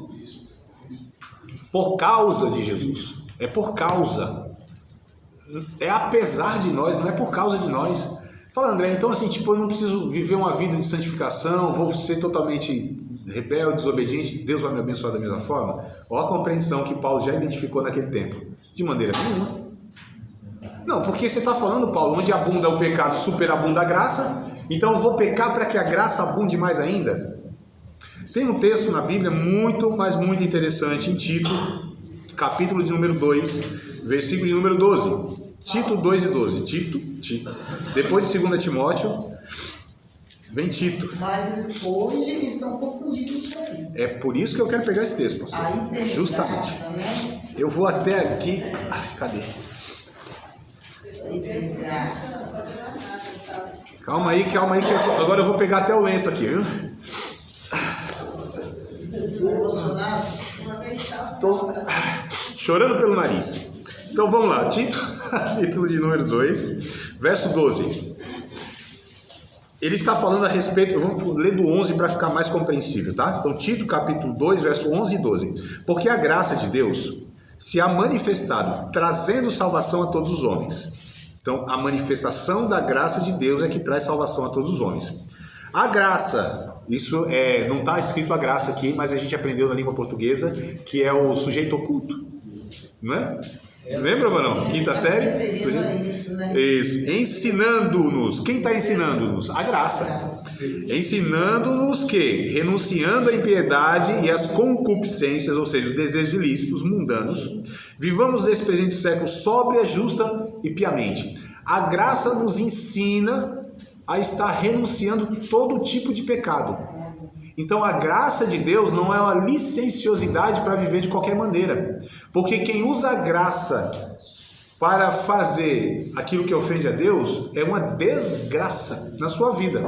Por causa de Jesus. É por causa. É apesar de nós, não é por causa de nós. Fala, André, então assim, tipo, eu não preciso viver uma vida de santificação, vou ser totalmente rebelde, desobediente, Deus vai me abençoar da mesma forma? Olha a compreensão que Paulo já identificou naquele tempo. De maneira nenhuma. Não, porque você está falando, Paulo, onde abunda o pecado, superabunda a graça, então eu vou pecar para que a graça abunde mais ainda? Tem um texto na Bíblia muito, mas muito interessante, em Tito, capítulo de número 2, versículo de número 12. Tito 2 e 12. Tito. Depois de 2 Timóteo, vem Tito. Mas eles hoje estão confundindo isso aí. É por isso que eu quero pegar esse texto, pastor. Aí tem Justamente. graça, né? Eu vou até aqui. Ai, cadê? Isso aí tem graça. Calma aí, que agora eu vou pegar até o lenço aqui, viu? Emocionado. Tô chorando pelo nariz. Então vamos lá, Tito, capítulo de número 2, verso 12. Ele está falando a respeito, eu vou ler do 11 para ficar mais compreensível, tá? Então Tito, capítulo 2, verso 11 e 12. Porque a graça de Deus se há manifestado, trazendo salvação a todos os homens. Então, a manifestação da graça de Deus é que traz salvação a todos os homens. A graça, isso não está escrito a graça aqui, mas a gente aprendeu na língua portuguesa, que é o sujeito oculto, não é? Lembra, Vanão? Quinta série? Isso, né? Isso. Ensinando-nos. Quem está ensinando-nos? A graça. Ensinando-nos que, renunciando à impiedade e às concupiscências, ou seja, os desejos ilícitos, mundanos, vivamos nesse presente século sóbria, justa e piamente. A graça nos ensina a estar renunciando todo tipo de pecado. Então a graça de Deus não é uma licenciosidade para viver de qualquer maneira. Porque quem usa a graça para fazer aquilo que ofende a Deus é uma desgraça na sua vida.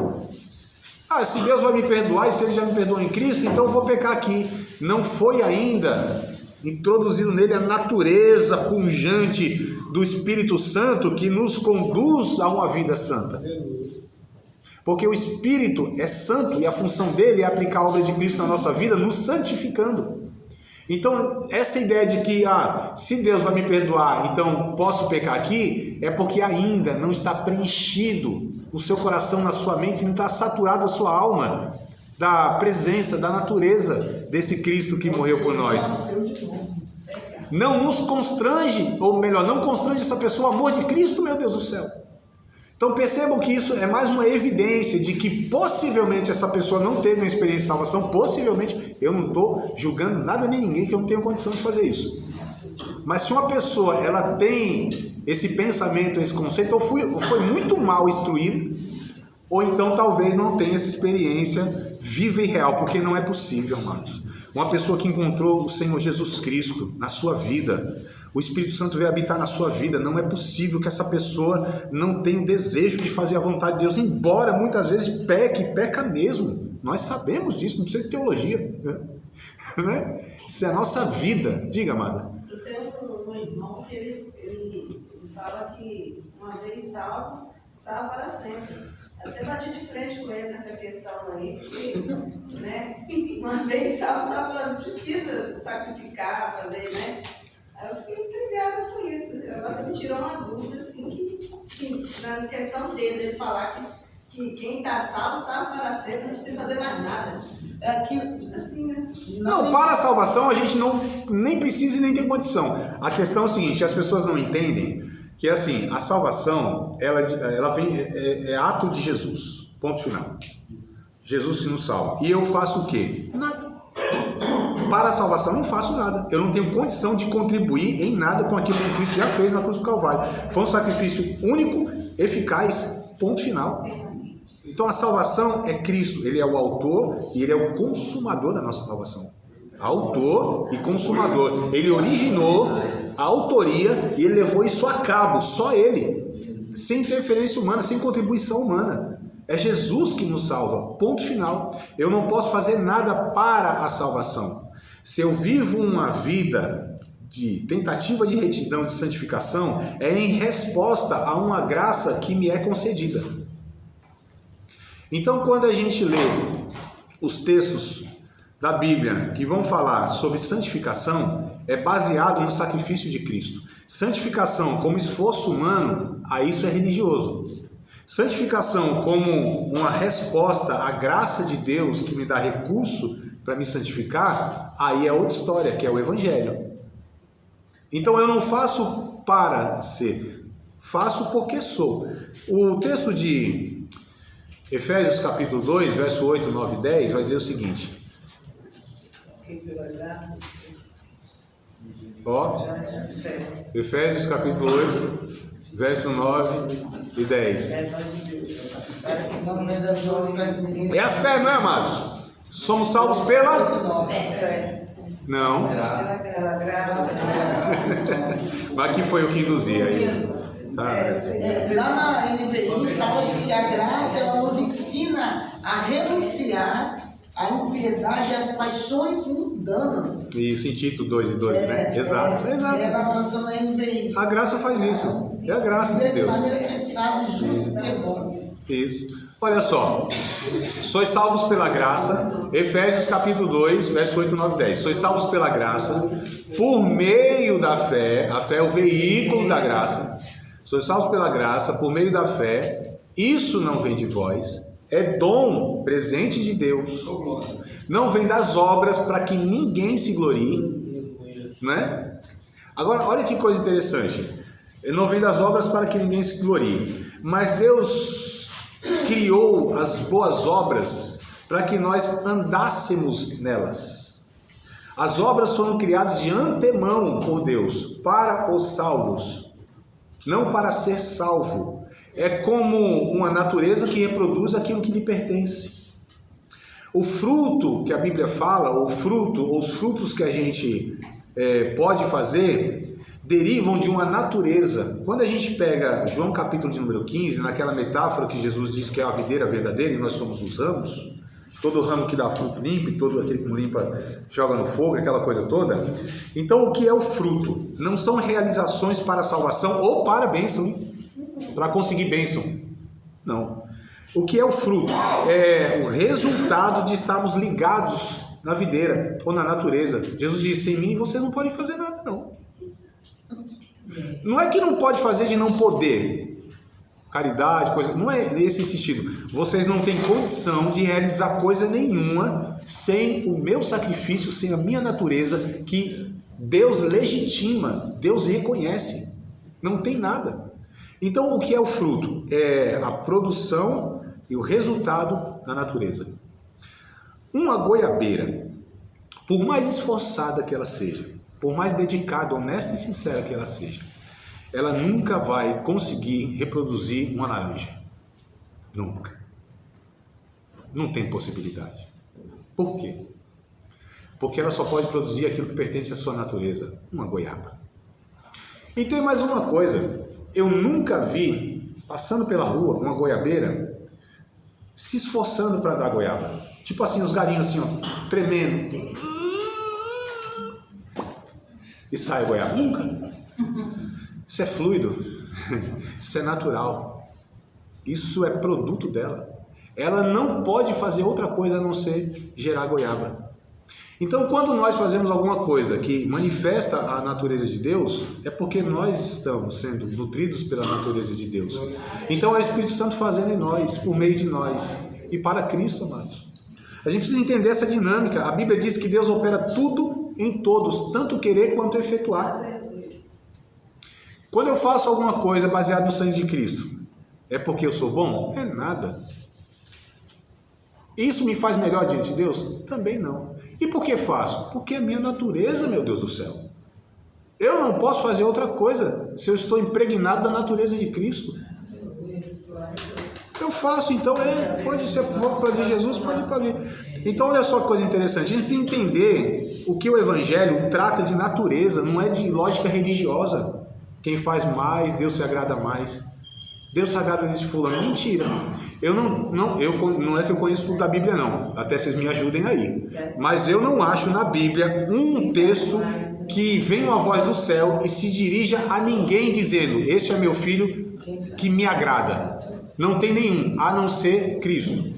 Ah, se Deus vai me perdoar e se Ele já me perdoou em Cristo, então eu vou pecar aqui. Não foi ainda introduzido nele a natureza pungente do Espírito Santo que nos conduz a uma vida santa. Porque o Espírito é santo e a função dele é aplicar a obra de Cristo na nossa vida, nos santificando. Então, essa ideia de que, se Deus vai me perdoar, então posso pecar aqui, é porque ainda não está preenchido o seu coração, na sua mente, não está saturado a sua alma da presença, da natureza desse Cristo que morreu por nós. Não nos constrange, ou melhor, não constrange essa pessoa o amor de Cristo, meu Deus do céu. Então percebam que isso é mais uma evidência de que possivelmente essa pessoa não teve uma experiência de salvação, possivelmente, eu não estou julgando nada nem ninguém, que eu não tenho condição de fazer isso. Mas se uma pessoa ela tem esse pensamento, esse conceito, ou foi muito mal instruída, ou então talvez não tenha essa experiência viva e real, porque não é possível, amados. Uma pessoa que encontrou o Senhor Jesus Cristo na sua vida, o Espírito Santo veio habitar na sua vida, não é possível que essa pessoa não tenha o desejo de fazer a vontade de Deus, embora muitas vezes peca mesmo. Nós sabemos disso, não precisa de teologia, né? Isso é a nossa vida. Diga, amada. Eu tenho um irmão que ele fala que uma vez salvo para sempre. Até bati de frente com ele nessa questão aí, porque, né, uma vez salvo, não precisa sacrificar, fazer, né? Aí eu fiquei intrigada com isso. Você me tirou uma dúvida, assim, na questão dele, ele falar que quem está salvo para sempre, não precisa fazer mais nada. É aquilo, assim, né? Não, para a salvação a gente nem precisa e nem tem condição. A questão é o seguinte, as pessoas não entendem que assim, a salvação, ela vem, é ato de Jesus, ponto final. Jesus que nos salva. E eu faço o quê? Nada. Para a salvação eu não faço nada. Eu não tenho condição de contribuir em nada com aquilo que Cristo já fez na cruz do Calvário. Foi um sacrifício único, eficaz, ponto final. Então a salvação é Cristo. Ele é o autor e ele é o consumador da nossa salvação. Autor e consumador. Ele originou a autoria e ele levou isso a cabo. Só ele. Sem interferência humana, sem contribuição humana. É Jesus que nos salva. Ponto final. Eu não posso fazer nada para a salvação. Se eu vivo uma vida de tentativa de retidão, de santificação, é em resposta a uma graça que me é concedida. Então, quando a gente lê os textos da Bíblia que vão falar sobre santificação é baseado no sacrifício de Cristo. Santificação como esforço humano, aí isso é religioso. Santificação como uma resposta à graça de Deus que me dá recurso para me santificar, aí é outra história, que é o Evangelho. Então eu não faço para ser, faço porque sou. O texto de Efésios capítulo 2, verso 8, 9 e 10 vai dizer o seguinte. Pela graça, Ó, Efésios capítulo 8, verso 9 e 10. É a fé, não é, amados? Somos salvos pela... Não. Pela graça. Mas que foi o que induzia aí? Tá. Lá na NVI fala que a graça ela nos ensina a renunciar à impiedade e às paixões mundanas. Isso, em Tito 2 e 2, né? Exato. É na tradução da NVI. A graça faz isso. É a graça de De Deus. maneira sensata, justa e piedosa. Isso. Olha só. Sois salvos pela graça. Efésios capítulo 2, verso 8, 9 e 10. Sois salvos pela graça por meio da fé. A fé é o veículo da graça. Sois salvos pela graça por meio da fé. Isso não vem de vós. É dom, presente de Deus. Não vem das obras para que ninguém se glorie. Né? Agora, olha que coisa interessante. Não vem das obras para que ninguém se glorie. Mas Deus criou as boas obras para que nós andássemos nelas. As obras foram criadas de antemão por Deus para os salvos, não para ser salvo. É como uma natureza que reproduz aquilo que lhe pertence. O fruto que a Bíblia fala, os frutos que a gente pode fazer, derivam de uma natureza. Quando a gente pega João capítulo de número 15, naquela metáfora que Jesus diz que é a videira verdadeira e nós somos os ramos, todo ramo que dá fruto limpa e todo aquele que não limpa joga no fogo, aquela coisa toda. Então o que é o fruto? Não são realizações para a salvação ou para a bênção, hein? Para conseguir bênção. Não. O que é o fruto? É o resultado de estarmos ligados na videira ou na natureza. Jesus disse, em mim vocês não podem fazer nada, não. Não é que não pode fazer de não poder. Caridade, coisa... Não é esse sentido. Vocês não têm condição de realizar coisa nenhuma sem o meu sacrifício, sem a minha natureza, que Deus legitima, Deus reconhece. Não tem nada. Então, o que é o fruto? É a produção e o resultado da natureza. Uma goiabeira, por mais esforçada que ela seja, por mais dedicada, honesta e sincera que ela seja, ela nunca vai conseguir reproduzir uma laranja. Nunca. Não tem possibilidade. Por quê? Porque ela só pode produzir aquilo que pertence à sua natureza, uma goiaba. E tem mais uma coisa. Eu nunca vi, passando pela rua, uma goiabeira se esforçando para dar goiaba. Tipo assim, os galinhos assim, ó, tremendo. E sai a goiaba. Nunca. Isso é fluido. Isso é natural. Isso é produto dela. Ela não pode fazer outra coisa a não ser gerar goiaba. Então, quando nós fazemos alguma coisa que manifesta a natureza de Deus, é porque nós estamos sendo nutridos pela natureza de Deus. Então, é o Espírito Santo fazendo em nós, por meio de nós, e para Cristo, amados. A gente precisa entender essa dinâmica. A Bíblia diz que Deus opera tudo em todos, tanto querer quanto efetuar. Quando eu faço alguma coisa baseada no sangue de Cristo, é porque eu sou bom? É nada. Isso me faz melhor diante de Deus? Também não. E por que faço? Porque é minha natureza, meu Deus do céu. Eu não posso fazer outra coisa se eu estou impregnado da natureza de Cristo. Eu faço, então pode ser para de Jesus, pode fazer. Então olha só que coisa interessante, a gente precisa entender o que o Evangelho trata de natureza, não é de lógica religiosa. Quem faz mais, Deus se agrada mais. Deus se agrada desse fulano. Mentira. Não é que eu conheço tudo da Bíblia, não. Até vocês me ajudem aí. Mas eu não acho na Bíblia um texto que vem uma voz do céu e se dirija a ninguém dizendo, este é meu filho que me agrada. Não tem nenhum, a não ser Cristo.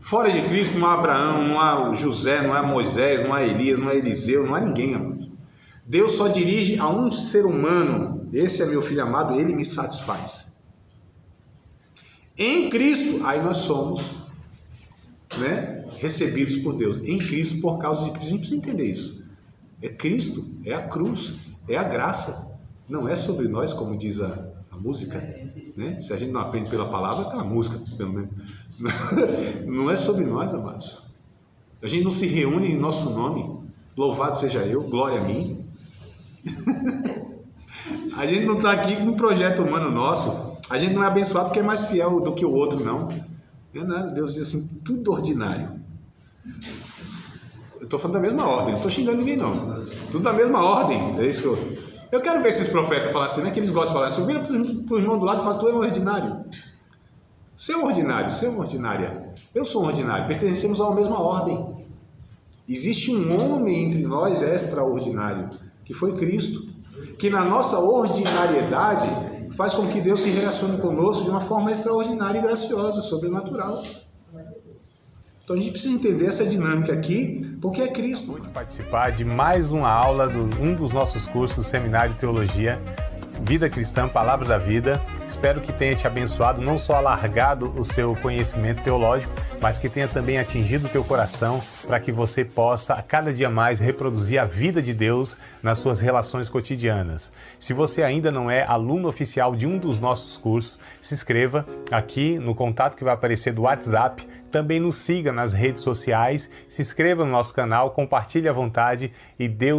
Fora de Cristo não há Abraão, não há José, não há Moisés, não há Elias, não há Eliseu, não há ninguém, amados. Deus só dirige a um ser humano. Esse é meu filho amado, ele me satisfaz. Em Cristo, aí nós somos, né, recebidos por Deus. Em Cristo, por causa de Cristo. A gente precisa entender isso. É Cristo, é a cruz, é a graça. Não é sobre nós, como diz a música, né? Se a gente não aprende pela palavra, pela música, pelo menos. Não é sobre nós, amados. A gente não se reúne em nosso nome. Louvado seja eu, glória a mim. A gente não está aqui num projeto humano nosso. A gente não é abençoado porque é mais fiel do que o outro, não. Não é nada. Deus diz assim, tudo ordinário. Eu estou falando da mesma ordem, não estou xingando ninguém, não. Tudo da mesma ordem. É isso que eu quero ver esses profetas falar assim, né? Que eles gostam de falar assim. Eu viro para o irmão do lado e falo, tu é um ordinário. Você é um ordinário, você é uma ordinária. Eu sou um ordinário. Pertencemos a uma mesma ordem. Existe um homem entre nós extraordinário, que foi Cristo, que na nossa ordinariedade faz com que Deus se relacione conosco de uma forma extraordinária e graciosa, sobrenatural. Então a gente precisa entender essa dinâmica aqui, porque é Cristo. Pode participar de mais uma aula de um dos nossos cursos, Seminário de Teologia, Vida Cristã, Palavra da Vida. Espero que tenha te abençoado, não só alargado o seu conhecimento teológico, mas que tenha também atingido o teu coração para que você possa a cada dia mais reproduzir a vida de Deus nas suas relações cotidianas. Se você ainda não é aluno oficial de um dos nossos cursos, se inscreva aqui no contato que vai aparecer do WhatsApp. Também nos siga nas redes sociais, se inscreva no nosso canal, compartilhe à vontade e Deus